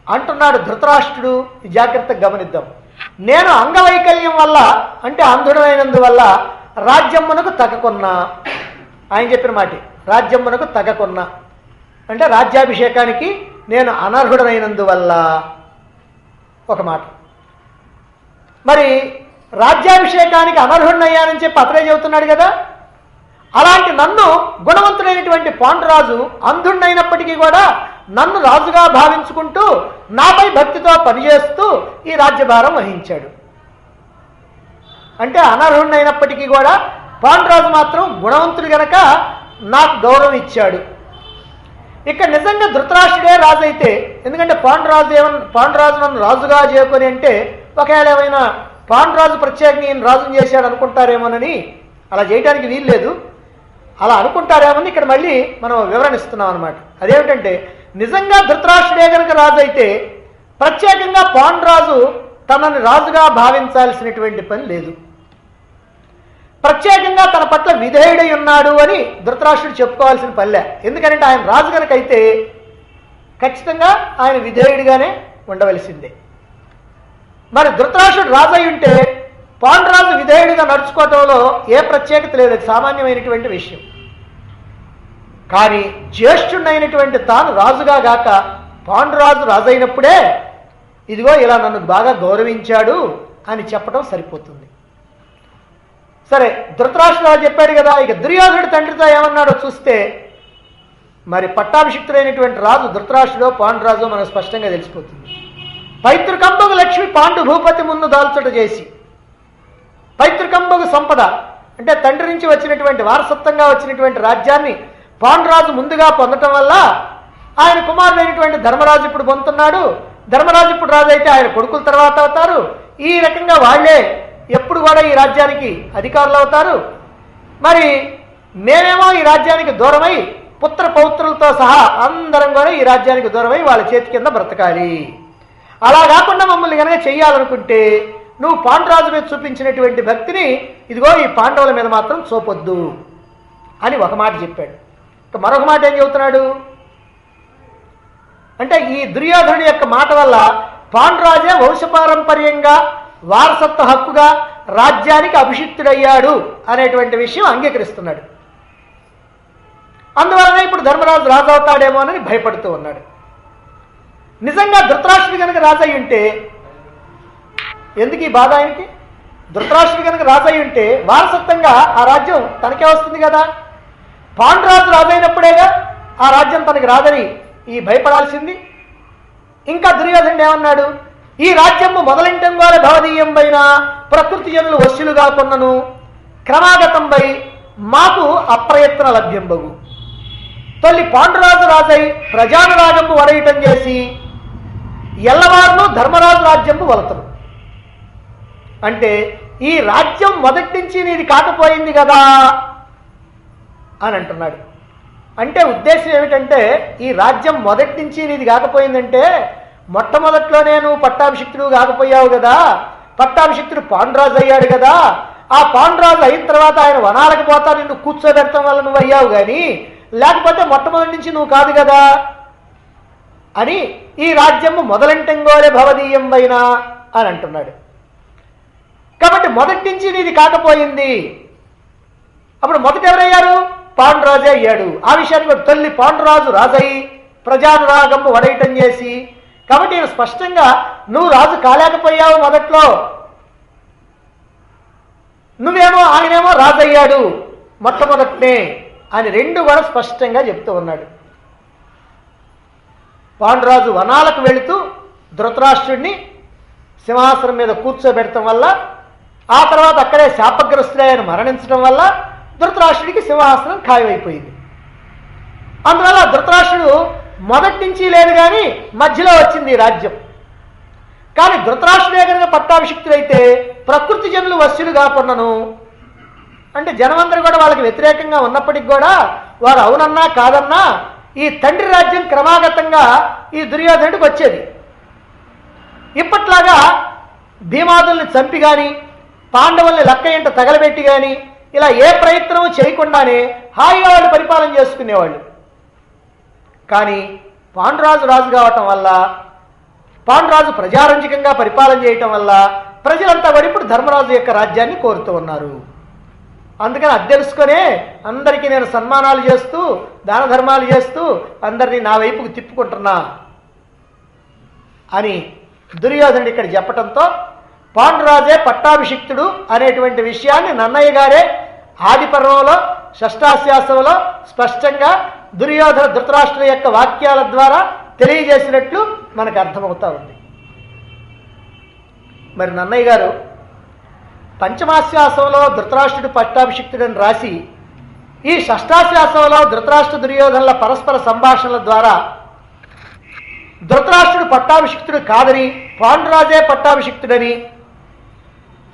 అంటున్నాడు ధృతరాష్ట్రుడు, జాగ్రత్తగా గమనిద్దాం. నేను అంగవైకల్యం వల్ల అంటే అంధుడైనందువల్ల రాజ్యమునకు తగకున్నా, ఆయన చెప్పిన మాట రాజ్యమునకు తగకున్నా అంటే రాజ్యాభిషేకానికి నేను అనర్హుడనైనందువల్ల ఒక మాట. మరి రాజ్యాభిషేకానికి అనర్హుడినయ్యానని చెప్పి అతడే చెబుతున్నాడు కదా. అలాంటి నన్ను గుణవంతుడైనటువంటి పాండురాజు అంధుడినైనప్పటికీ కూడా నన్ను రాజుగా భావించుకుంటూ నాపై భక్తితో పనిచేస్తూ ఈ రాజ్యభారం వహించాడు. అంటే అనర్హుడినైనప్పటికీ కూడా పాండురాజు మాత్రం గుణవంతుడు గనక నాకు గౌరవం ఇచ్చాడు. ఇక్కడ నిజంగా ధృతరాష్ట్రుడే రాజు అయితే, ఎందుకంటే పాండురాజు నన్ను రాజుగా చేసుకొని అంటే ఒకవేళ ఏమైనా పాండురాజు ప్రత్యేకంగా ఈయన రాజుని చేశాడు అనుకుంటారేమోనని, అలా చేయడానికి వీలు లేదు. అలా అనుకుంటారేమని ఇక్కడ మళ్ళీ మనం వివరణిస్తున్నాం అనమాట. అదేమిటంటే నిజంగా ధృతరాష్ట్రుడే కనుక రాజు అయితే ప్రత్యేకంగా పాండురాజు తనని రాజుగా భావించాల్సినటువంటి పని లేదు. ప్రత్యేకంగా తన పట్ల విధేయుడై ఉన్నాడు అని ధృతరాష్ట్రుడు చెప్పుకోవాల్సిన పనిలే. ఎందుకంటే ఆయన రాజు కనుక అయితే ఖచ్చితంగా ఆయన విధేయుడిగానే ఉండవలసిందే. మరి ధృతరాష్ట్రుడు రాజు అయి ఉంటే పాండురాజు విధేయుడిగా నడుచుకోవటంలో ఏ ప్రత్యేకత లేదు, అది సామాన్యమైనటువంటి విషయం. కానీ జ్యేష్ఠుడైనటువంటి తాను రాజుగా గాక పాండురాజు రాజు అయినప్పుడే ఇదిగో ఇలా నన్ను బాగా గౌరవించాడు అని చెప్పడం సరిపోతుంది. సరే, ధృతరాష్ట్రుడు చెప్పాడు కదా. ఇక దుర్యోధనుడు తండ్రితో ఏమన్నాడో చూస్తే మరి పట్టాభిషిక్తుడైనటువంటి రాజు ధృతరాష్ట్రుడో పాండురాజు మనకు స్పష్టంగా తెలిసిపోతుంది. పైతృకంబగు లక్ష్మి పాండు భూపతి ముందు దాల్చుట చేసి, పైతృకంబగు సంపద అంటే తండ్రి నుంచి వచ్చినటువంటి వారసత్వంగా వచ్చినటువంటి రాజ్యాన్ని పాండురాజు ముందుగా పొందటం వల్ల ఆయన కుమారుడైనటువంటి ధర్మరాజు ఇప్పుడు పొందుతున్నాడు. ధర్మరాజు ఇప్పుడు రాజు అయితే ఆయన కొడుకుల తర్వాత అవుతారు. ఈ రకంగా వాళ్లే ఎప్పుడు కూడా ఈ రాజ్యానికి అధికారులు అవుతారు. మరి మేమేమో ఈ రాజ్యానికి దూరమై పుత్ర పౌత్రులతో సహా అందరం కూడా ఈ రాజ్యానికి దూరమై వాళ్ళ చేతి కింద బ్రతకాలి. అలా కాకుండా మమ్మల్ని కనుక చెయ్యాలనుకుంటే నువ్వు పాండురాజు మీద చూపించినటువంటి భక్తిని ఇదిగో ఈ పాండవుల మీద మాత్రం చూపొద్దు అని ఒక మాట చెప్పాడు. మరొక మాట ఏం చెబుతున్నాడు అంటే ఈ దుర్యోధనుడి యొక్క మాట వల్ల పాండురాజే వంశపారంపర్యంగా వారసత్వ హక్కుగా రాజ్యానికి అభిషిక్తుడయ్యాడు అనేటువంటి విషయం అంగీకరిస్తున్నాడు. అందువలన ఇప్పుడు ధర్మరాజు రాజు అవుతాడేమోనని భయపడుతూ ఉన్నాడు. నిజంగా ధృతరాష్ట్రుడు కనుక రాజు అయి ఉంటే ఎందుకు ఈ బాధ ఆయనకి? ధృతరాష్ట్రుడు కనుక రాజు అయి ఉంటే వారసత్వంగా ఆ రాజ్యం తనకే వస్తుంది కదా. పాండురాజు రాజు అయినప్పుడేగా ఆ రాజ్యం తనకి రాదని ఈ భయపడాల్సింది. ఇంకా దుర్యోధనుడు ఏమన్నాడు? ఈ రాజ్యము మొదలింటంగోల భవదీయంబైన ప్రకృతి జనులు వశ్యులుగా కొన్నను క్రమాగతంపై మాకు అప్రయత్న లభ్యంబగు తొలి పాండురాజు రాజై ప్రజానురాజంపు వడయటం చేసి ఎల్లవారును ధర్మరాజు రాజ్యంపు వలతరు. అంటే ఈ రాజ్యం మొదటి నుంచి నీది కాకపోయింది కదా అని అంటున్నాడు. అంటే ఉద్దేశం ఏమిటంటే ఈ రాజ్యం మొదటి నుంచి నీది కాకపోయిందంటే మొట్టమొదట్లోనే నువ్వు పట్టాభిషిక్తుడు కాకపోయావు కదా, పట్టాభిషిక్తుడు పాండురాజు అయ్యాడు కదా, ఆ పాండురాజు అయిన తర్వాత ఆయన వనాలకు పోతా నిన్ను కూర్చోబెడతాం వల్ల నువ్వు అయ్యావు కానీ లేకపోతే మొట్టమొదటి నుంచి నువ్వు కాదు కదా అని ఈ రాజ్యము మొదలంటెంగోలే భవదీయం వైనా అని అంటున్నాడు. కాబట్టి మొదటి నుంచి నీది కాకపోయింది. అప్పుడు మొదట ఎవరయ్యారు? పాండురాజే అయ్యాడు. ఆ విషయానికి తల్లి పాండురాజు రాజయ్యి ప్రజానురాగము వడయటం చేసి, కాబట్టి ఈయన స్పష్టంగా నువ్వు రాజు కాలేకపోయావు మొదట్లో, నువ్వేమో ఆయనేమో రాజయ్యాడు మొట్టమొదటినే అని రెండు కూడా స్పష్టంగా చెప్తూ ఉన్నాడు. పాండురాజు వనాలకు వెళుతూ ధృతరాష్ట్రుడిని సింహాసనం మీద కూర్చోబెడటం వల్ల, ఆ తర్వాత అక్కడే శాపగ్రస్తుడై ఆయన మరణించడం వల్ల ధృతరాష్ట్రుడికి సింహాసనం ఖాయమైపోయింది. అందువల్ల ధృతరాష్ట్రుడు మొదటి నుంచి లేదు కానీ మధ్యలో వచ్చింది ఈ రాజ్యం. కానీ ధృతరాష్ట్రుడే కనుక పట్టాభిషిక్తుడైతే ప్రకృతి జనులు వశ్యులు కాకున్నాను, అంటే జనమందరూ కూడా వాళ్ళకి వ్యతిరేకంగా ఉన్నప్పటికి కూడా వారు అవునన్నా కాదన్నా ఈ తండ్రి రాజ్యం క్రమాగతంగా ఈ దుర్యోధనుడికి వచ్చేది. ఇప్పట్లాగా భీమాదుల్ని చంపి కానీ పాండవుల్ని లక్క ఇంట తగలబెట్టి కానీ ఇలా ఏ ప్రయత్నము చేయకుండానే హాయిగా వాళ్ళు పరిపాలన చేసుకునేవాళ్ళు. కానీ పాండురాజు రాజు కావటం వల్ల, పాండురాజు ప్రజారంజకంగా పరిపాలన చేయటం వల్ల ప్రజలంతా కూడా ఇప్పుడు ధర్మరాజు యొక్క రాజ్యాన్ని కోరుతూ ఉన్నారు. అందుకని అది తెలుసుకొనే అందరికీ నేను సన్మానాలు చేస్తూ దాన ధర్మాలు చేస్తూ అందరినీ నా వైపుకు తిప్పుకుంటున్నా అని దుర్యోధనుడు ఇక్కడ చెప్పటంతో పాండురాజే పట్టాభిషిక్తుడు అనేటువంటి విషయాన్ని నన్నయ్య గారే ఆది పర్వంలో షష్టాశ్వాసంలో స్పష్టంగా దుర్యోధన ధృతరాష్ట్రుల యొక్క వాక్యాల ద్వారా తెలియజేసినట్లు మనకు అర్థమవుతా ఉంది. మరి నన్నయ్య గారు పంచమాశ్వాసంలో ధృతరాష్ట్రుడు పట్టాభిషిక్తుడని రాసి ఈ షష్టాశ్వాసంలో ధృతరాష్ట్ర దుర్యోధనుల పరస్పర సంభాషణల ద్వారా ధృతరాష్ట్రుడు పట్టాభిషిక్తుడు కాదని పాండురాజే పట్టాభిషిక్తుడని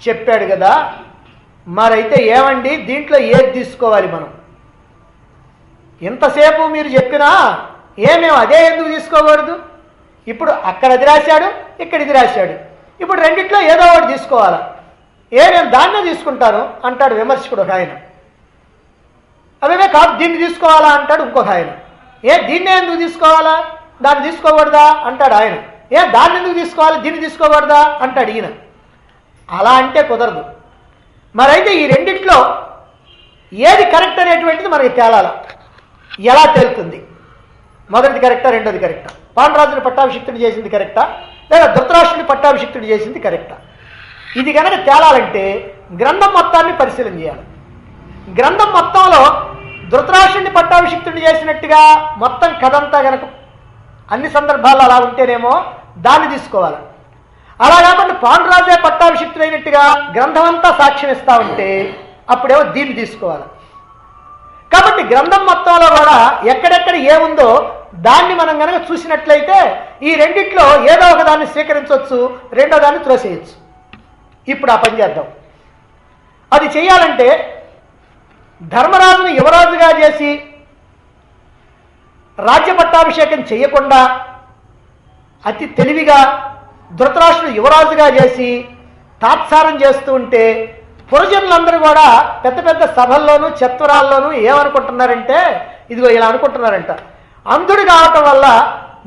చెప్పాడు కదా. మరైతే ఏమండి దీంట్లో ఏది తీసుకోవాలి మనం? ఇంతసేపు మీరు చెప్పినా మేము అదే ఎందుకు తీసుకోకూడదు? ఇప్పుడు అక్కడ అది రాశాడు, ఇక్కడ ఇది రాశాడు, ఇప్పుడు రెండిట్లో ఏదో ఒకటి తీసుకోవాలా? నేను దాన్నే తీసుకుంటాను అంటాడు విమర్శకుడు ఒక ఆయన. అవే కాదు దీన్ని తీసుకోవాలా అంటాడు ఇంకొక ఆయన. దీన్నే ఎందుకు తీసుకోవాలా, దాన్ని తీసుకోకూడదా అంటాడు ఆయన. దాన్ని ఎందుకు తీసుకోవాలి, దీన్ని తీసుకోకూడదా అంటాడు ఈయన. అలా అంటే కుదరదు. మరైతే ఈ రెండిట్లో ఏది కరెక్ట్ అనేటువంటిది మనకి తేలాల. ఎలా తేలుతుంది? మొదటిది కరెక్టా, రెండోది కరెక్టా? పాండురాజుని పట్టాభిషిక్తుడు చేసింది కరెక్టా, లేదా ధృతరాష్ట్రుని పట్టాభిషిక్తుడు చేసింది కరెక్టా? ఇది కనుక తేలాలంటే గ్రంథం మొత్తాన్ని పరిశీలన చేయాలి. గ్రంథం మొత్తంలో ధృతరాష్ట్రుని పట్టాభిషిక్తుడు చేసినట్టుగా మొత్తం కథంతా కనుక అన్ని సందర్భాల్లో అలా ఉంటేనేమో దాన్ని తీసుకోవాలి. అలా కాకుండా పాండురాజే పట్టాభిషిక్తుడైనట్టుగా గ్రంథం అంతా సాక్ష్యం ఇస్తా ఉంటే అప్పుడేమో దీన్ని తీసుకోవాలి. కాబట్టి గ్రంథం మొత్తంలో కూడా ఎక్కడెక్కడ ఏముందో దాన్ని మనం కనుక చూసినట్లయితే ఈ రెండిట్లో ఏదో ఒక దాన్ని స్వీకరించవచ్చు, రెండో దాన్ని త్రోసేయచ్చు. ఇప్పుడు ఆ పని చేద్దాం. అది చేయాలంటే ధర్మరాజును యువరాజుగా చేసి రాజ్య పట్టాభిషేకం చేయకుండా అతి తెలివిగా ధృతరాష్ట్రుడు యువరాజుగా చేసి తాత్సారం చేస్తూ ఉంటే పురజనులందరూ కూడా పెద్ద పెద్ద సభల్లోనూ చత్వరాల్లోనూ ఏమనుకుంటున్నారంటే ఇదిగో ఇలా అనుకుంటున్నారంట, అంధుడు కావటం వల్ల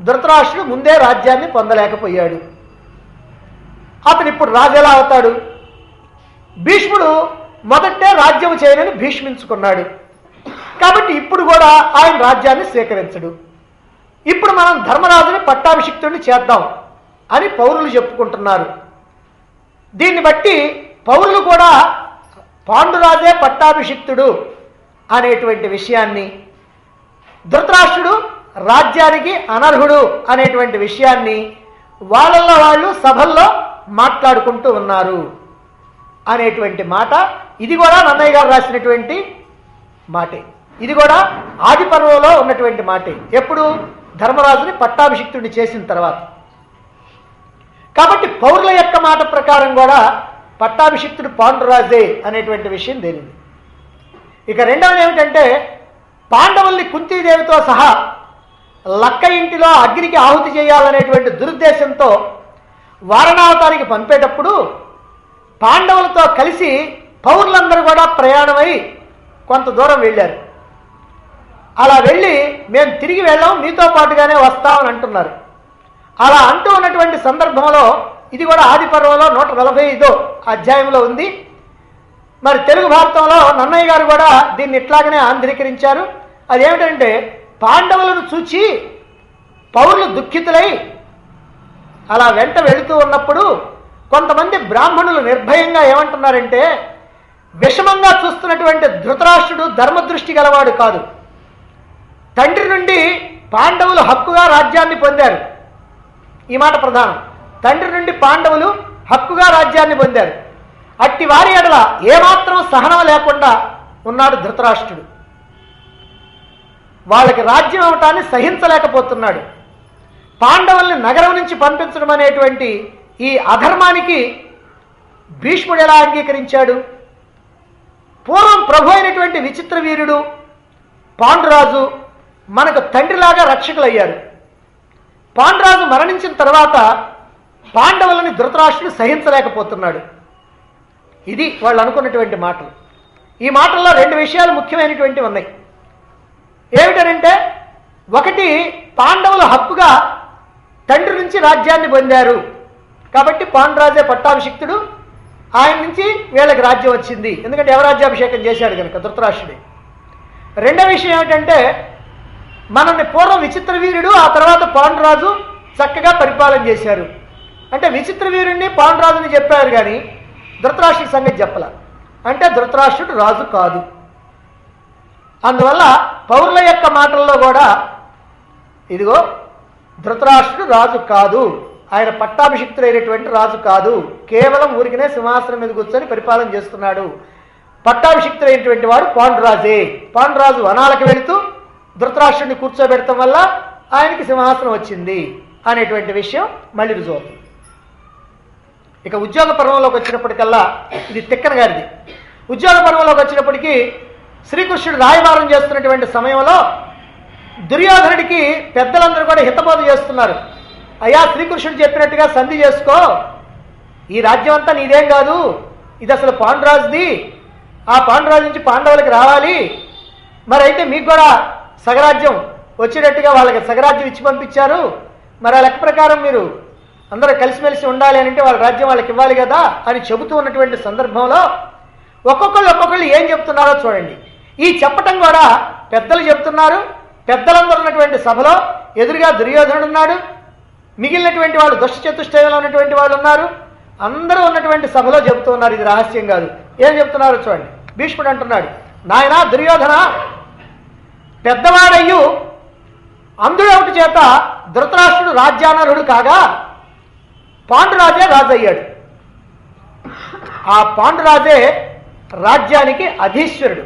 ధృతరాష్ట్రుడు ముందే రాజ్యాన్ని పొందలేకపోయాడు, అతను ఇప్పుడు రాజు ఎలా అవుతాడు? భీష్ముడు మొదటే రాజ్యం చేయనని భీష్మించుకున్నాడు, కాబట్టి ఇప్పుడు కూడా ఆయన రాజ్యాన్ని స్వీకరించడు. ఇప్పుడు మనం ధర్మరాజుని పట్టాభిషిక్తుడిని చేద్దాం అని పౌరులు చెప్పుకుంటున్నారు. దీన్ని బట్టి పౌరులు కూడా పాండురాజే పట్టాభిషిక్తుడు అనేటువంటి విషయాన్ని, ధృతరాష్ట్రుడు రాజ్యానికి అనర్హుడు అనేటువంటి విషయాన్ని వాళ్ళల్లో వాళ్ళు సభల్లో మాట్లాడుకుంటూ ఉన్నారు అనేటువంటి మాట. ఇది కూడా నన్నయ్య గారు రాసినటువంటి మాటే. ఇది కూడా ఆది పర్వంలో ఉన్నటువంటి మాటే. ఎప్పుడు? ధర్మరాజుని పట్టాభిషిక్తుడిని చేసిన తర్వాత. కాబట్టి పౌరుల యొక్క మాట ప్రకారం కూడా పట్టాభిషిక్తుడు పాండురాజే అనేటువంటి విషయం తేలింది. ఇక రెండవది ఏమిటంటే, పాండవుల్ని కుంతీదేవితో సహా లక్క ఇంటిలో అగ్నికి ఆహుతి చేయాలనేటువంటి దురుద్దేశంతో వారణావతానికి పంపేటప్పుడు పాండవులతో కలిసి పౌరులందరూ కూడా ప్రయాణమై కొంత దూరం వెళ్ళారు. అలా వెళ్ళి మేము తిరిగి వెళ్ళాం, మీతో పాటుగానే వస్తామని అంటున్నారు. అలా అంటూ ఉన్నటువంటి సందర్భంలో ఇది కూడా ఆది పర్వంలో 145వ అధ్యాయంలో ఉంది. మరి తెలుగు భారతంలో నన్నయ్య గారు కూడా దీన్ని ఇట్లాగనే ఆంధ్రీకరించారు. అదేమిటంటే, పాండవులను చూచి పౌరులు దుఃఖితులై అలా వెంట వెళుతూ ఉన్నప్పుడు కొంతమంది బ్రాహ్మణులు నిర్భయంగా ఏమంటున్నారంటే, విషమంగా చూస్తున్నటువంటి ధృతరాష్ట్రుడు ధర్మదృష్టి గలవాడు కాదు. తండ్రి నుండి పాండవులు హక్కుగా రాజ్యాన్ని పొందారు. ఈ మాట ప్రధానం. తండ్రి నుండి పాండవులు హక్కుగా రాజ్యాన్ని పొందారు. అట్టి వారి ఎడల ఏమాత్రం సహనం లేకుండా ఉన్నాడు ధృతరాష్ట్రుడు. వాళ్ళకి రాజ్యం అవటాన్ని సహించలేకపోతున్నాడు. పాండవుల్ని నగరం నుంచి పంపించడం అనేటువంటి ఈ అధర్మానికి భీష్ముడు ఎలా అంగీకరించాడు? పూర్వం ప్రభు అయినటువంటి విచిత్ర వీరుడు పాండురాజు మనకు తండ్రిలాగా రక్షకులయ్యారు. పాండురాజు మరణించిన తర్వాత పాండవులని ధృతరాష్ట్రుడు సహించలేకపోతున్నాడు. ఇది వాళ్ళు అనుకున్నటువంటి మాటలు. ఈ మాటల్లో రెండు విషయాలు ముఖ్యమైనటువంటివి ఉన్నాయి. ఏమిటంటే, ఒకటి, పాండవులు హక్కుగా తండ్రి నుంచి రాజ్యాన్ని పొందారు కాబట్టి పాండురాజే పట్టాభిషిక్తుడు, ఆయన నుంచి వీళ్ళకి రాజ్యం వచ్చింది. ఎందుకంటే ఎవరాజ్యాభిషేకం చేశాడు కనుక ధృతరాష్ట్రుడే. రెండో విషయం ఏమిటంటే, మనల్ని పూర్వం విచిత్ర వీరుడు, ఆ తర్వాత పాండురాజు చక్కగా పరిపాలన చేశారు. అంటే విచిత్ర వీరుడిని పాండురాజుని చెప్పారు కానీ ధృతరాష్ట్రుడి సంగతి చెప్పాల. అంటే ధృతరాష్ట్రుడు రాజు కాదు. అందువల్ల పౌరుల యొక్క మాటల్లో కూడా ఇదిగో ధృతరాష్ట్రుడు రాజు కాదు, ఆయన పట్టాభిషిక్తుడైనటువంటి రాజు కాదు, కేవలం ఊరికినే సింహాసనం మీద కూర్చొని పరిపాలన చేస్తున్నాడు. పట్టాభిషిక్తుడైనటువంటి వాడు పాండురాజే. పాండురాజు వనాలకు వెళుతూ ధృతరాష్ట్రుడిని కూర్చోబెడతాం వల్ల ఆయనకి సింహాసనం వచ్చింది అనేటువంటి విషయం మళ్ళీ రుజువు అవుతుంది. ఇక ఉద్యోగ పర్వంలోకి వచ్చినప్పటికల్లా ఇది తిక్కన గారిది. ఉద్యోగ పర్వంలోకి వచ్చినప్పటికీ శ్రీకృష్ణుడు రాయబారం చేస్తున్నటువంటి సమయంలో దుర్యోధనుడికి పెద్దలందరూ కూడా హితబోధ చేస్తున్నారు. అయ్యా, శ్రీకృష్ణుడు చెప్పినట్టుగా సంధి చేసుకో, ఈ రాజ్యం అంతా నీదేం కాదు, ఇది అసలు పాండురాజుది, ఆ పాండురాజు నుంచి పాండవులకి రావాలి, మరి అయితే మీకు కూడా సగరాజ్యం వచ్చేటట్టుగా వాళ్ళకి సగరాజ్యం ఇచ్చి పంపించారు, మరి ఆ లెక్క ప్రకారం మీరు అందరూ కలిసిమెలిసి ఉండాలి అని అంటే వాళ్ళ రాజ్యం వాళ్ళకి ఇవ్వాలి కదా అని చెబుతూ ఉన్నటువంటి సందర్భంలో ఒక్కొక్కళ్ళు ఏం చెప్తున్నారో చూడండి. ఈ చెప్పటం కూడా పెద్దలు చెప్తున్నారు. పెద్దలందరూ ఉన్నటువంటి సభలో ఎదురుగా దుర్యోధనుడు ఉన్నాడు, మిగిలినటువంటి వాళ్ళు దుష్ట చతుష్టయంలో ఉన్నటువంటి వాళ్ళు ఉన్నారు, అందరూ ఉన్నటువంటి సభలో చెబుతూ ఉన్నారు. ఇది రహస్యం కాదు. ఏం చెప్తున్నారో చూడండి. భీష్ముడు అంటున్నాడు, నాయనా దుర్యోధన, పెద్దవాడయ్యు అందుడొకటి చేత ధృతరాష్ట్రుడు రాజ్యానరుడు కాగా పాండురాజే రాజు అయ్యాడు. ఆ పాండురాజే రాజ్యానికి అధీశ్వరుడు.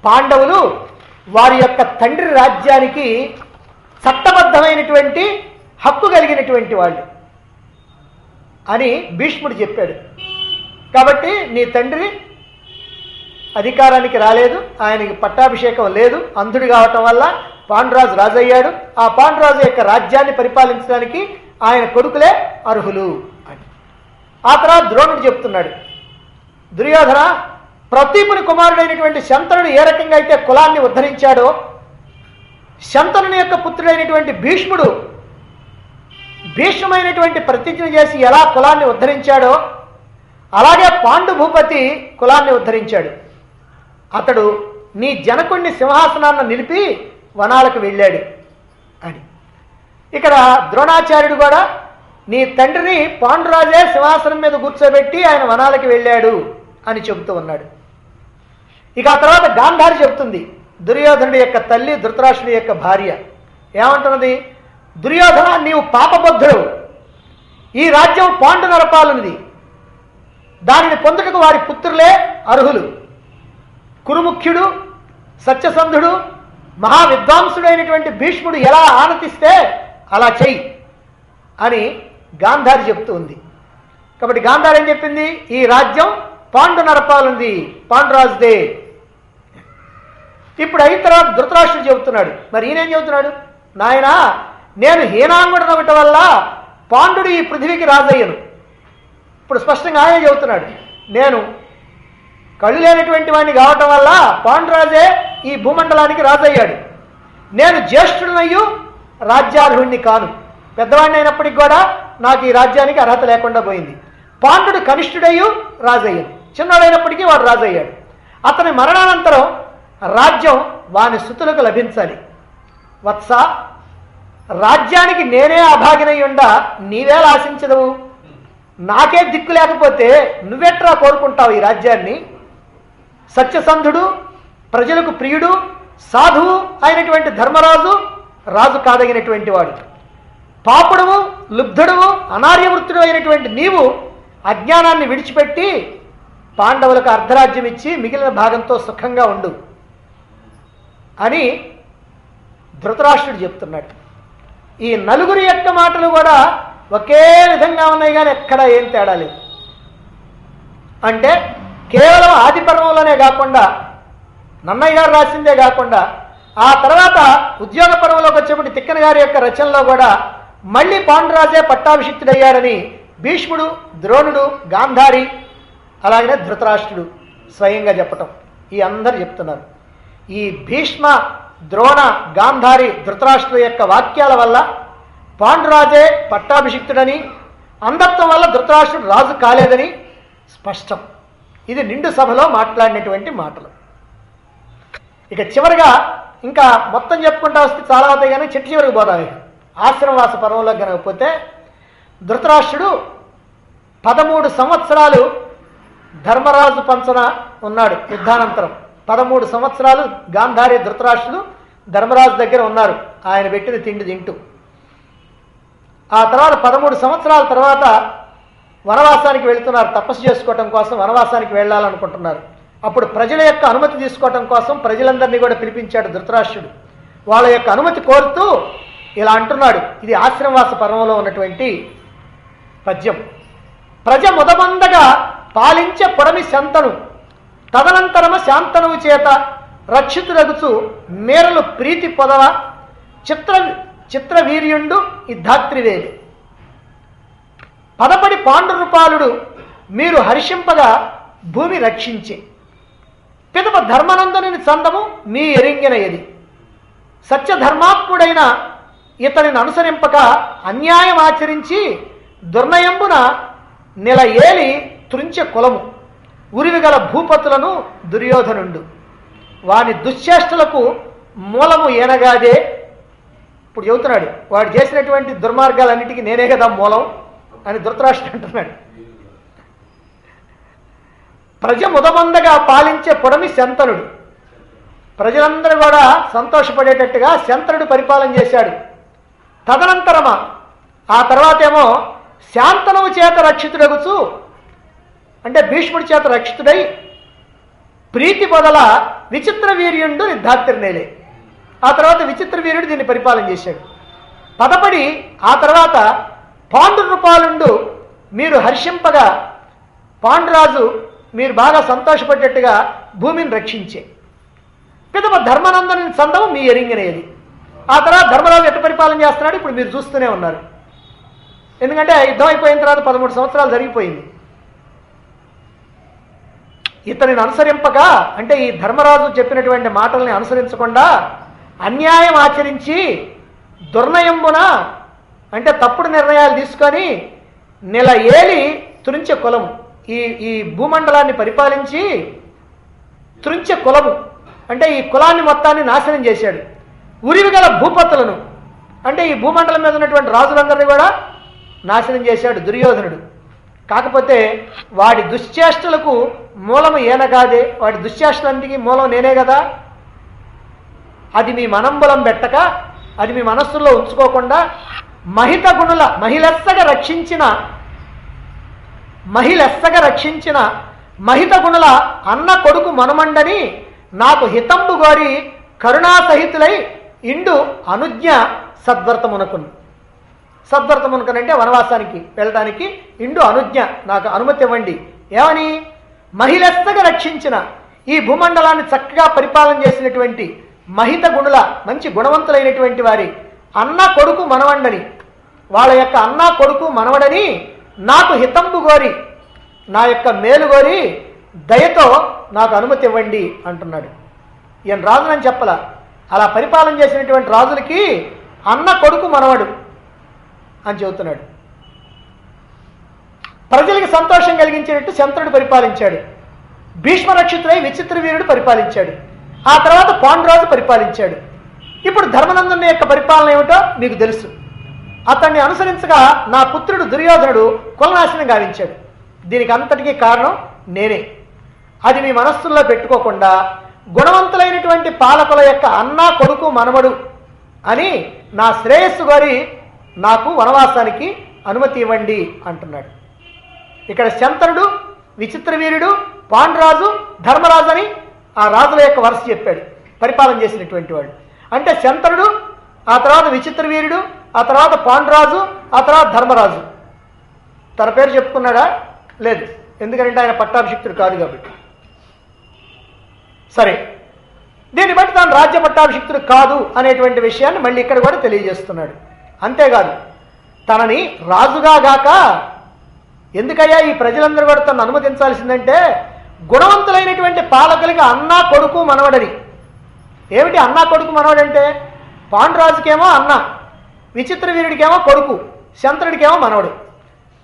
పాండవులు వారి యొక్క తండ్రి రాజ్యానికి చట్టబద్ధమైనటువంటి హక్కు కలిగినటువంటి వాళ్ళు అని భీష్ముడు చెప్పాడు. కాబట్టి నీ తండ్రి అధికారానికి రాలేదు, ఆయనకి పట్టాభిషేకం లేదు, అంధుడు కావటం వల్ల పాండురాజు రాజయ్యాడు. ఆ పాండురాజు యొక్క రాజ్యాన్ని పరిపాలించడానికి ఆయన కొడుకులే అర్హులు అని. ఆ తర్వాత ద్రోణుడు చెప్తున్నాడు, దుర్యోధన, ప్రతీపుని కుమారుడైనటువంటి శంతనుడు ఏ రకంగా అయితే కులాన్ని ఉద్ధరించాడో, శంతనుని యొక్క పుత్రుడైనటువంటి భీష్ముడు భీష్మైనటువంటి ప్రతిజ్ఞ చేసి ఎలా కులాన్ని ఉద్ధరించాడో, అలాగే పాండు భూపతి కులాన్ని ఉద్ధరించాడు. అతడు నీ జనకుణ్ణి సింహాసనాన్ని నిలిపి వనాలకు వెళ్ళాడు అని. ఇక్కడ ద్రోణాచార్యుడు కూడా నీ తండ్రిని పాండురాజే సింహాసనం మీద కూర్చోబెట్టి ఆయన వనాలకి వెళ్ళాడు అని చెబుతూ ఉన్నాడు. ఇక ఆ తర్వాత గాంధారి చెబుతుంది, దుర్యోధనుడి యొక్క తల్లి, ధృతరాష్ట్రుడి యొక్క భార్య ఏమంటున్నది, దుర్యోధన, నీవు పాపబద్ధుడు, ఈ రాజ్యం పాండు నరపాలనిది, దానిని పొందుటకు వారి పుత్రులే అర్హులు. కురుముఖ్యుడు, సత్యసంధుడు, మహావిద్వాంసుడైనటువంటి భీష్ముడు ఎలా ఆనతిస్తే అలా చెయ్యి అని గాంధారి చెప్తూ ఉంది. కాబట్టి గాంధారి ఏం చెప్పింది, ఈ రాజ్యం పాండు నరపాలుంది, పాండురాజుదే. ఇప్పుడు అయిన తర్వాత ధృతరాష్ట్రుడు చెబుతున్నాడు. మరి ఈయనేం చెబుతున్నాడు, నాయనా నేను హీనాంగుడను ఒకటి వల్ల పాండుడు ఈ పృథివీకి రాజయ్యను. ఇప్పుడు స్పష్టంగా ఆయన చెబుతున్నాడు, నేను కళ్ళు లేనటువంటి వాడిని కావటం వల్ల పాండురాజే ఈ భూమండలానికి రాజయ్యాడు. నేను జ్యేష్ఠుడినయ్యూ రాజ్యార్హుణ్ణి కాను, పెద్దవాడిని అయినప్పటికి కూడా నాకు ఈ రాజ్యానికి అర్హత లేకుండా పోయింది. పాండుడు కనిష్ఠుడయ్యూ రాజయ్యాడు, చిన్నవాడైనప్పటికీ వాడు రాజయ్యాడు. అతని మరణానంతరం రాజ్యం వాని సుతులకు లభించాలి. వత్స, రాజ్యానికి నేనే అభాగినై ఉండా నీవేలా ఆశించదవు? నాకే దిక్కు లేకపోతే నువ్వెట్రా కోరుకుంటావు ఈ రాజ్యాన్ని? సత్యసంధుడు, ప్రజలకు ప్రియుడు, సాధువు అయినటువంటి ధర్మరాజు రాజు కాదగినటువంటి వాడు. పాపుడువు, లుబ్ధుడువు, అనార్యవృత్తుడు అయినటువంటి నీవు అజ్ఞానాన్ని విడిచిపెట్టి పాండవులకు అర్ధరాజ్యం ఇచ్చి మిగిలిన భాగంతో సుఖంగా ఉండు అని ధృతరాష్ట్రుడు చెప్తున్నాడు. ఈ నలుగురి యొక్క మాటలు కూడా ఒకే విధంగా ఉన్నాయి, కానీ ఎక్కడా ఏం తేడా లేదు. అంటే కేవలం ఆది పర్వంలోనే కాకుండా, నన్నయ్య గారు రాసిందే కాకుండా, ఆ తర్వాత ఉద్యోగ పర్వంలోకి వచ్చేప్పటి తిక్కన గారి యొక్క రచనలో కూడా మళ్ళీ పాండురాజే పట్టాభిషిక్తుడయ్యాడని భీష్ముడు, ద్రోణుడు, గాంధారి, అలాగనే ధృతరాష్ట్రుడు స్వయంగా చెప్పటం ఈ అందరు చెప్తున్నారు. ఈ భీష్మ, ద్రోణ, గాంధారి, ధృతరాష్ట్రుల యొక్క వాక్యాల వల్ల పాండురాజే పట్టాభిషిక్తుడని, అంధత్వం వల్ల ధృతరాష్ట్రుడు రాజు కాలేదని స్పష్టం. ఇది నిండు సభలో మాట్లాడినటువంటి మాటలు. ఇక చివరిగా ఇంకా మొత్తం చెప్పుకుంటా వస్తే చాలా అవుతాయి, కానీ చెట్టు చివరికి పోదాం. ఆశ్రమవాస పర్వంలో కనకపోతే ధృతరాష్ట్రుడు 13 సంవత్సరాలు ధర్మరాజు పంచన ఉన్నాడు. యుద్ధానంతరం 13 సంవత్సరాలు గాంధారి, ధృతరాష్ట్రుడు ధర్మరాజు దగ్గర ఉన్నారు, ఆయన పెట్టిన తిండి తింటూ. ఆ తర్వాత 13 సంవత్సరాల తర్వాత వనవాసానికి వెళుతున్నారు, తపస్సు చేసుకోవటం కోసం వనవాసానికి వెళ్ళాలనుకుంటున్నారు. అప్పుడు ప్రజల యొక్క అనుమతి తీసుకోవటం కోసం ప్రజలందరినీ కూడా పిలిపించాడు ధృతరాష్ట్రుడు. వాళ్ళ యొక్క అనుమతి కోరుతూ ఇలా అంటున్నాడు. ఇది ఆశ్రమవాస పర్వంలో ఉన్నటువంటి పద్యం. ప్రజ ముదమందగా పాలించే పొడమి శంతను, తదనంతరమ శాంతనువు చేత రక్షితురగుచు మేరలు ప్రీతి పొదవ చిత్రవీర్యుండు ఈ ధాత్రివేలి. పదపడి పాండురూపాలుడు మీరు హర్షింపగా భూమి రక్షించే, పిదప ధర్మనందనుని చందము మీ ఎరింగినయది. సత్యధర్మాత్ముడైన ఇతనిని అనుసరింపక అన్యాయం ఆచరించి దుర్నయంబున నెల ఏలి త్రుంచె కులము, ఉరివిగల భూపతులను దుర్యోధనుండు. వాని దుశ్చేష్టలకు మూలము ఏనగాదే. ఇప్పుడు చెబుతున్నాడు, వాడు చేసినటువంటి దుర్మార్గాలన్నిటికీ నేనే కదా మూలం అని ధృతరాష్ట్రుడు అంటున్నాడు. ప్రజ ముదమందగా పాలించే పొడమి శంతనుడు, ప్రజలందరూ కూడా సంతోషపడేటట్టుగా శంతనుడు పరిపాలన చేశాడు. తదనంతరమ ఆ తర్వాతేమో శాంతనువు చేత రక్షితుడగుచు, అంటే భీష్ముడి చేత రక్షితుడై ప్రీతి బొదల విచిత్ర వీర్యుండు ధాత్రినేలే. ఆ తర్వాత విచిత్ర వీర్యుడు దీన్ని పరిపాలన చేశాడు. పదపడి ఆ తర్వాత పాండురూపాలుండు మీరు హర్షింపగా, పాండురాజు మీరు బాగా సంతోషపడ్డట్టుగా భూమిని రక్షించే, పిదప ధర్మనందనుని చందము మీ ఎరింగినది. ఆ తర్వాత ధర్మరాజు ఎట్ట పరిపాలన చేస్తున్నాడు ఇప్పుడు మీరు చూస్తూనే ఉన్నారు. ఎందుకంటే యుద్ధం అయిపోయిన తర్వాత 13 సంవత్సరాలు జరిగిపోయింది. ఇతనిని అనుసరింపక, అంటే ఈ ధర్మరాజు చెప్పినటువంటి మాటల్ని అనుసరించకుండా అన్యాయం ఆచరించి దుర్నయంబున, అంటే తప్పుడు నిర్ణయాలు తీసుకొని నెల ఏలి త్రుంచె కులము, ఈ భూమండలాన్ని పరిపాలించి త్రుంచె కులము అంటే ఈ కులాన్ని మొత్తాన్ని నాశనం చేశాడు. ఉరివిగల భూపతులను, అంటే ఈ భూమండలం మీద ఉన్నటువంటి రాజులందరినీ కూడా నాశనం చేశాడు దుర్యోధనుడు. కాకపోతే వాడి దుశ్చేష్టలకు మూలము ఏనగాదే, వాడి దుశ్చేష్టలన్నిటికీ మూలం నేనే కదా. అది మీ మనంబలం పెట్టక, అది మీ మనస్సుల్లో ఉంచుకోకుండా మహిత గుణుల మహిళెస్సగా రక్షించిన మహిత గుణుల అన్న కొడుకు మనుమండని నాకు హితంబు గోరి కరుణాసహితులై ఇండు అనుజ్ఞ సద్వర్తమునకును. సద్వ్రతమునకనంటే వనవాసానికి వెళ్ళడానికి ఇండు అనుజ్ఞ, నాకు అనుమతి ఇవ్వండి. ఏమని? మహిళస్తగా రక్షించిన ఈ భూమండలాన్ని చక్కగా పరిపాలన చేసినటువంటి మహిత గుణుల మంచి గుణవంతులైనటువంటి వారి అన్న కొడుకు మనవండని, వాళ్ళ యొక్క అన్న కొడుకు మనవడని నాకు హితంబు కోరి, నా యొక్క మేలు కోరి దయతో నాకు అనుమతి ఇవ్వండి అంటున్నాడు. ఈయన రాజునని చెప్పలా, అలా పరిపాలన చేసినటువంటి రాజులకి అన్న కొడుకు మనవడు అని చెబుతున్నాడు. ప్రజలకు సంతోషం కలిగించేటట్టు శంతనుడు పరిపాలించాడు. భీష్మరక్షితుడై విచిత్ర వీరుడు పరిపాలించాడు. ఆ తర్వాత పాండురాజు పరిపాలించాడు. ఇప్పుడు ధర్మనందనుని యొక్క పరిపాలన ఏమిటో మీకు తెలుసు. అతన్ని అనుసరించగా నా పుత్రుడు దుర్యోధనుడు కులనాశనం గావించాడు. దీనికి అంతటికీ కారణం నేనే. అది మీ మనస్సుల్లో పెట్టుకోకుండా గుణవంతులైనటువంటి పాలకుల యొక్క అన్న కొడుకు మనవడు అని నా శ్రేయస్సు కోరి నాకు వనవాసానికి అనుమతి ఇవ్వండి అంటున్నాడు. ఇక్కడ శంతనుడు, విచిత్ర వీరుడు, పాండురాజు, ధర్మరాజు అని ఆ రాజుల యొక్క వరుస చెప్పాడు పరిపాలన చేసినటువంటి వాడు. అంటే శంతనుడు, ఆ తర్వాత విచిత్ర వీరుడు, ఆ తర్వాత పాండురాజు, ఆ తర్వాత ధర్మరాజు. తన పేరు చెప్పుకున్నాడా? లేదు, ఎందుకంటే ఆయన పట్టాభిషిక్తుడు కాదు కాబట్టి. సరే, దీన్ని బట్టి తాను రాజ్య పట్టాభిషిక్తుడు కాదు అనేటువంటి విషయాన్ని మళ్ళీ ఇక్కడ కూడా తెలియజేస్తున్నాడు. అంతేకాదు, తనని రాజుగా గాక ఎందుకయ్యా ఈ ప్రజలందరూ కూడా తను అనుమతించాల్సిందంటే గుణవంతులైనటువంటి పాలకులకి అన్నా కొడుకు మనవడని. ఏమిటి అన్నా కొడుకు మనవడంటే? పాండురాజుకేమో అన్న, విచిత్ర వీరుడికేమో కొడుకు, శంతనుడికేమో మనవడు.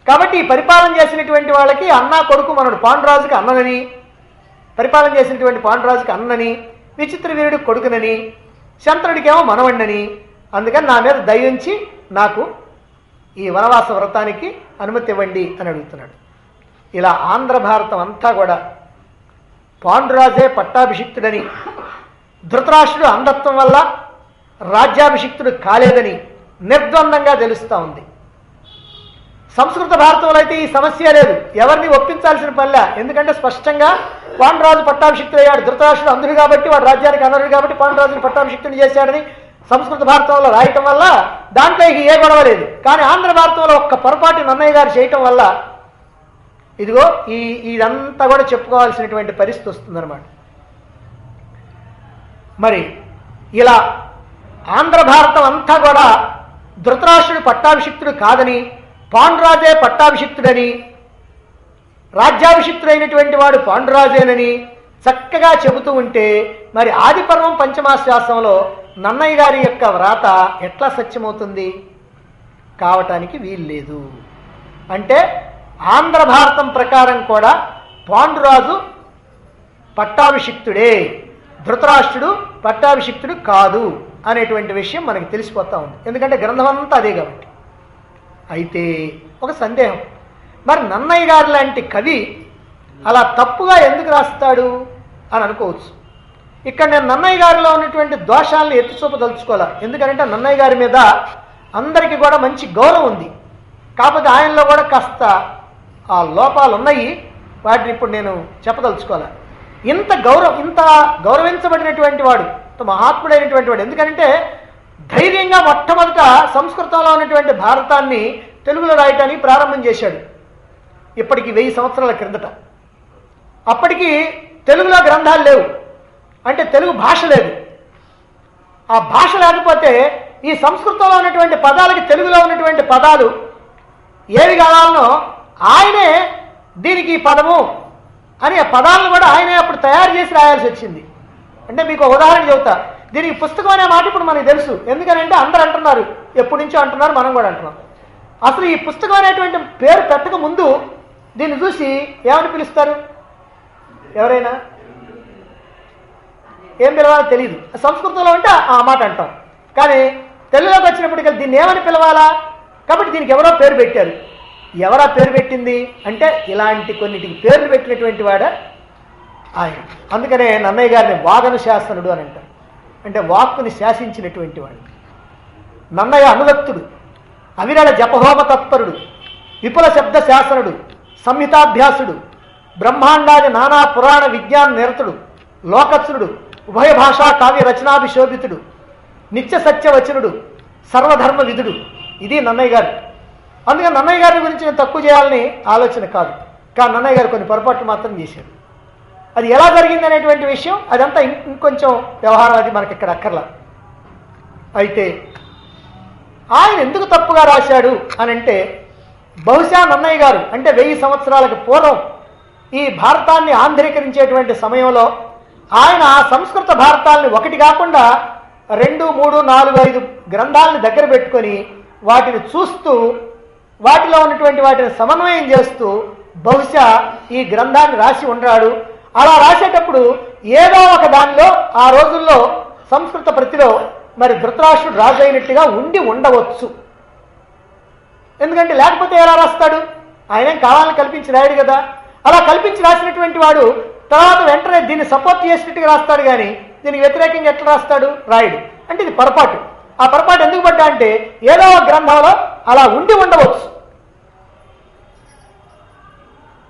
కాబట్టి ఈ పరిపాలన చేసినటువంటి వాళ్ళకి అన్నా కొడుకు మనవడు. పాండురాజుకి అన్ననని, పరిపాలన చేసినటువంటి పాండురాజుకి అన్నని, విచిత్ర వీరుడికి కొడుకునని, శంతనుడికేమో మనవడినని. అందుకని నా మీద దయ ఉంచి నాకు ఈ వనవాస వ్రతానికి అనుమతి ఇవ్వండి అని అడుగుతున్నాడు. ఇలా ఆంధ్ర భారతం అంతా కూడా పాండురాజే పట్టాభిషిక్తుడని, ధృతరాష్ట్రుడు అంధత్వం వల్ల రాజ్యాభిషిక్తుడు కాలేదని నిర్ద్వందంగా తెలుస్తూ ఉంది. సంస్కృత భారతంలో అయితే ఈ సమస్య లేదు, ఎవరిని ఒప్పించాల్సిన పనిలే. ఎందుకంటే స్పష్టంగా పాండురాజు పట్టాభిషిక్తుడు అయ్యాడు, ధృతరాష్ట్రుడు అంధుడు కాబట్టి వాడు రాజ్యానికి అనర్హుడు కాబట్టి పాండురాజుని పట్టాభిషిక్తుడు చేశాడని సంస్కృత భారతంలో రాయటం వల్ల దాంట్లో ఏ గొడవ లేదు. కానీ ఆంధ్ర భారతంలో ఒక్క పొరపాటు నన్నయ్య గారు చేయటం వల్ల ఇదిగో ఇదంతా కూడా చెప్పుకోవాల్సినటువంటి పరిస్థితి వస్తుందన్నమాట. మరి ఇలా ఆంధ్ర భారతం అంతా కూడా ధృతరాష్ట్రుడు పట్టాభిషిక్తుడు కాదని, పాండురాజే పట్టాభిషిక్తుడని, రాజ్యాభిషిక్తుడైనటువంటి వాడు పాండురాజేనని చక్కగా చెబుతూ ఉంటే మరి ఆదిపర్వం పంచమాశాస్త్రంలో నన్నయ్య గారి యొక్క వ్రాత ఎట్లా సత్యమవుతుంది? కావటానికి వీల్లేదు. అంటే ఆంధ్ర భారతం ప్రకారం కూడా పాండురాజు పట్టాభిషిక్తుడే, ధృతరాష్ట్రుడు పట్టాభిషిక్తుడు కాదు అనేటువంటి విషయం మనకి తెలిసిపోతూ ఉంది. ఎందుకంటే గ్రంథం అంతా అదే కాబట్టి. అయితే ఒక సందేహం, మరి నన్నయ్య గారి లాంటి కవి అలా తప్పుగా ఎందుకు రాస్తాడు అని అనుకోవచ్చు. ఇక్కడ నేను నన్నయ్య గారిలో ఉన్నటువంటి దోషాలను ఎత్తి చూపదలుచుకోవాలి. ఎందుకంటే నన్నయ్య గారి మీద అందరికీ కూడా మంచి గౌరవం ఉంది. కాకపోతే ఆయనలో కూడా కాస్త ఆ లోపాలు ఉన్నాయి. వాటిని ఇప్పుడు నేను చెప్పదలుచుకోవాలి. ఇంత గౌరవించబడినటువంటి వాడు, ఇంత మహాత్ముడైనటువంటి వాడు. ఎందుకంటే ధైర్యంగా మొట్టమొదట సంస్కృతంలో ఉన్నటువంటి భారతాన్ని తెలుగులో రాయటానికి ప్రారంభం చేశాడు. ఇప్పటికి 1000 సంవత్సరాల క్రిందట. అప్పటికి తెలుగులో గ్రంథాలు లేవు, అంటే తెలుగు భాష లేదు. ఆ భాష లేకపోతే ఈ సంస్కృతంలో ఉన్నటువంటి పదాలకి తెలుగులో ఉన్నటువంటి పదాలు ఏవి కావాలనో ఆయనే దీనికి ఈ పదము అని ఆ పదాలను కూడా ఆయనే అప్పుడు తయారు చేసి రాయాల్సి వచ్చింది. అంటే మీకు ఉదాహరణ చెబుతా. దీనికి పుస్తకం అనే మాట ఇప్పుడు మనకు తెలుసు. ఎందుకనంటే అందరూ అంటున్నారు, ఎప్పటి నుంచో అంటున్నారు, మనం కూడా అంటున్నాం. అసలు ఈ పుస్తకం అనేటువంటి పేరు పెట్టక ముందు దీన్ని చూసి ఏమని పిలుస్తారు? ఎవరైనా ఏం పిలవాలో తెలియదు. సంస్కృతంలో అంటే ఆ మాట అంటాం, కానీ తెలుగులోకి వచ్చినప్పటికీ దీన్ని ఏమని పిలవాలా? కాబట్టి దీనికి ఎవరో పేరు పెట్టారు. ఎవరా పేరు పెట్టింది అంటే ఇలాంటి కొన్నిటికి పేర్లు పెట్టినటువంటి వాడా ఆయన. అందుకనే నన్నయ్య గారిని వాగనుశాసనుడు అని అంటారు. అంటే వాక్కుని శాసించినటువంటి వాడు. నన్నయ్య అనురక్తుడు, అవిరళ జపహోమ తత్పరుడు, విపుల శబ్ద శాసనుడు, సంహితాభ్యాసుడు, బ్రహ్మాండాది నానా పురాణ విజ్ఞాన నిరతుడు, లోకత్సుడు, ఉభయ భాషా కావ్య రచనాభిశోభితుడు, నిత్య సత్యవచనుడు, సర్వధర్మ విధుడు, ఇది నన్నయ్య గారు. అందుకని నన్నయ్య గారి గురించి నేను తక్కువ చేయాలని ఆలోచన కాదు, కానీ నన్నయ్య గారు కొన్ని పొరపాట్లు మాత్రం చేశారు. అది ఎలా జరిగింది అనేటువంటి విషయం అదంతా ఇంకొంచెం వ్యవహారం, అది మనకి ఇక్కడ అక్కర్లా. అయితే ఆయన ఎందుకు తప్పుగా రాశాడు అని అంటే, బహుశా నన్నయ్య గారు అంటే 1000 సంవత్సరాలకు పూర్వం ఈ భారతాన్ని ఆంధ్రీకరించేటువంటి సమయంలో ఆయన సంస్కృత భారతాలని ఒకటి కాకుండా 2, 3, 4, 5 గ్రంథాలను దగ్గర పెట్టుకొని వాటిని చూస్తూ వాటిలో ఉన్నటువంటి వాటిని సమన్వయం చేస్తూ బహుశా ఈ గ్రంథాన్ని రాసి ఉన్నాడు. అలా రాసేటప్పుడు ఏదో ఒక దానిలో ఆ రోజుల్లో సంస్కృత ప్రతిలో మరి ధృతరాష్ట్రుడు రాజు అయినట్టుగా ఉండి ఉండవచ్చు. ఎందుకంటే లేకపోతే ఎలా రాస్తాడు? ఆయనేం కావాలని కల్పించి రాయడు కదా. అలా కల్పించి రాసినటువంటి వాడు తర్వాత వెంటనే దీన్ని సపోర్ట్ చేసినట్టుగా రాస్తాడు, కానీ దీనికి వ్యతిరేకంగా ఎట్లా రాస్తాడు? రాయడు. అంటే ఇది పొరపాటు. ఆ పొరపాటు ఎందుకు పడ్డా అంటే ఏదో ఒక గ్రంథంలో అలా ఉండి ఉండవచ్చు,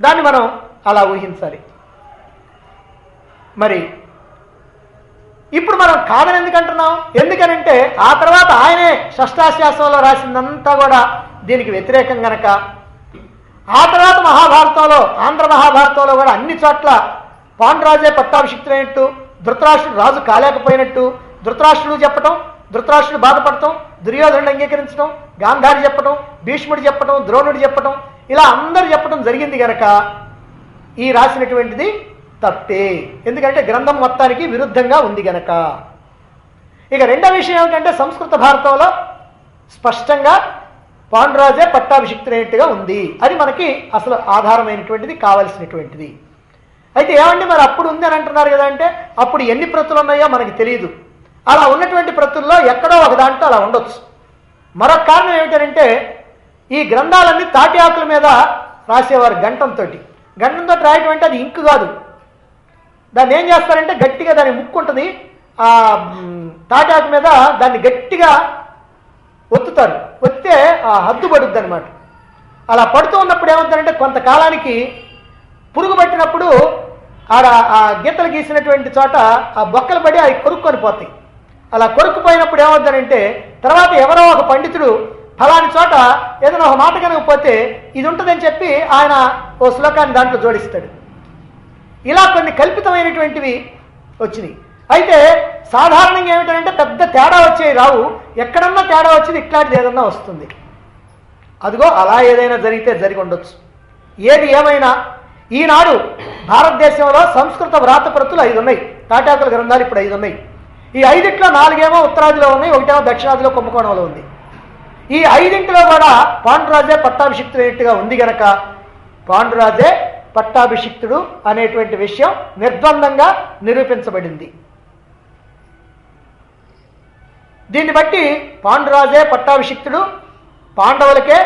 దాన్ని మనం అలా ఊహించాలి. మరి ఇప్పుడు మనం కాదని ఎందుకంటున్నాం? ఎందుకనంటే ఆ తర్వాత ఆయనే షష్టాశ్వాసంలో రాసిందంతా కూడా దీనికి వ్యతిరేకం గనక, ఆ తర్వాత మహాభారతంలో ఆంధ్ర మహాభారతంలో కూడా అన్ని చోట్ల పాండురాజే పట్టాభిషిక్తులైనట్టు, ధృతరాష్ట్రుడు రాజు కాలేకపోయినట్టు ధృతరాష్ట్రుడు చెప్పటం, ధృతరాష్ట్రుడు బాధపడటం, దుర్యోధనుడు అంగీకరించడం, గాంధారి చెప్పటం, భీష్ముడు చెప్పటం, ద్రోణుడు చెప్పటం, ఇలా అందరూ చెప్పటం జరిగింది గనక ఈ రాసినటువంటిది తప్పే. ఎందుకంటే గ్రంథం మొత్తానికి విరుద్ధంగా ఉంది గనక. ఇక రెండో విషయం ఏమిటంటే సంస్కృత భారతంలో స్పష్టంగా పాండురాజే పట్టాభిషిక్తులైనట్టుగా ఉంది. అది మనకి అసలు ఆధారమైనటువంటిది, కావలసినటువంటిది. అయితే ఏమండి మరి అప్పుడు ఉంది అని అంటున్నారు కదా అంటే, అప్పుడు ఎన్ని ప్రతులు ఉన్నాయో మనకి తెలియదు. అలా ఉన్నటువంటి ప్రతుల్లో ఎక్కడో ఒక దాంట్లో అలా ఉండొచ్చు. మరొక కారణం ఏమిటంటే ఈ గ్రంథాలన్నీ తాటి ఆకుల మీద రాసేవారు గంటంతో. గంటంతో రాయటం అంటే అది ఇంకు కాదు. దాన్ని ఏం చేస్తారంటే గట్టిగా దాని ముక్కు ఉంటుంది, ఆ తాటి ఆకు మీద దాన్ని గట్టిగా ఒత్తుతారు. ఒత్తితే ఆ హద్దు పడుద్ది అనమాట. అలా పడుతూ ఉన్నప్పుడు ఏమవుతారంటే కొంతకాలానికి పురుగు పట్టినప్పుడు ఆడ ఆ గీతలు గీసినటువంటి చోట ఆ బొక్కలు పడి అవి కొరుక్కొని పోతాయి. అలా కొరుక్కుపోయినప్పుడు ఏమవుతారంటే తర్వాత ఎవరో ఒక పండితుడు ఫలాని చోట ఏదైనా ఒక మాట కనుక పోతే ఇది ఉంటుందని చెప్పి ఆయన ఓ శ్లోకాన్ని దాంట్లో జోడిస్తాడు. ఇలా కొన్ని కల్పితమైనటువంటివి వచ్చినాయి. అయితే సాధారణంగా ఏమిటంటే పెద్ద తేడా వచ్చేవి రావు, ఎక్కడన్నా తేడా వచ్చేది ఇట్లాంటిది ఏదన్నా వస్తుంది. అదిగో అలా ఏదైనా జరిగితే జరిగి ఉండొచ్చు. ఏది ఏమైనా ఈనాడు భారతదేశంలో సంస్కృత వ్రాతప్రతులు 5 ఉన్నాయి. తాటాకుల గ్రంథాలు ఇప్పుడు 5 ఉన్నాయి. ఈ 5లో 4 ఉత్తరాదిలో ఉన్నాయి, 1 దక్షిణాదిలో కుంభకోణంలో ఉంది. ఈ 5లో కూడా పాండురాజే పట్టాభిషిక్తుడైనట్టుగా ఉంది గనక పాండురాజే పట్టాభిషిక్తుడు అనేటువంటి విషయం నిర్ద్వందంగా నిరూపించబడింది. దీన్ని బట్టి పాండురాజే పట్టాభిషిక్తుడు, పాండవులకే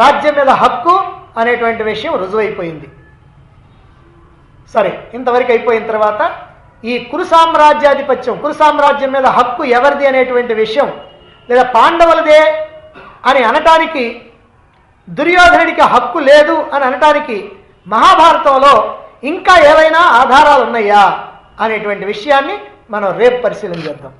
రాజ్యం మీద హక్కు అనేటువంటి విషయం రుజువైపోయింది. సరే, ఇంతవరకు అయిపోయిన తర్వాత ఈ కురు సామ్రాజ్యాధిపత్యం, కురు సామ్రాజ్యం మీద హక్కు ఎవరిది అనేటువంటి విషయం, లేదా పాండవులదే అని అనటానికి, దుర్యోధనుడికి హక్కు లేదు అని అనటానికి మహాభారతంలో ఇంకా ఏవైనా ఆధారాలు ఉన్నాయా అనేటువంటి విషయాన్ని మనం రేపు పరిశీలన చేద్దాం.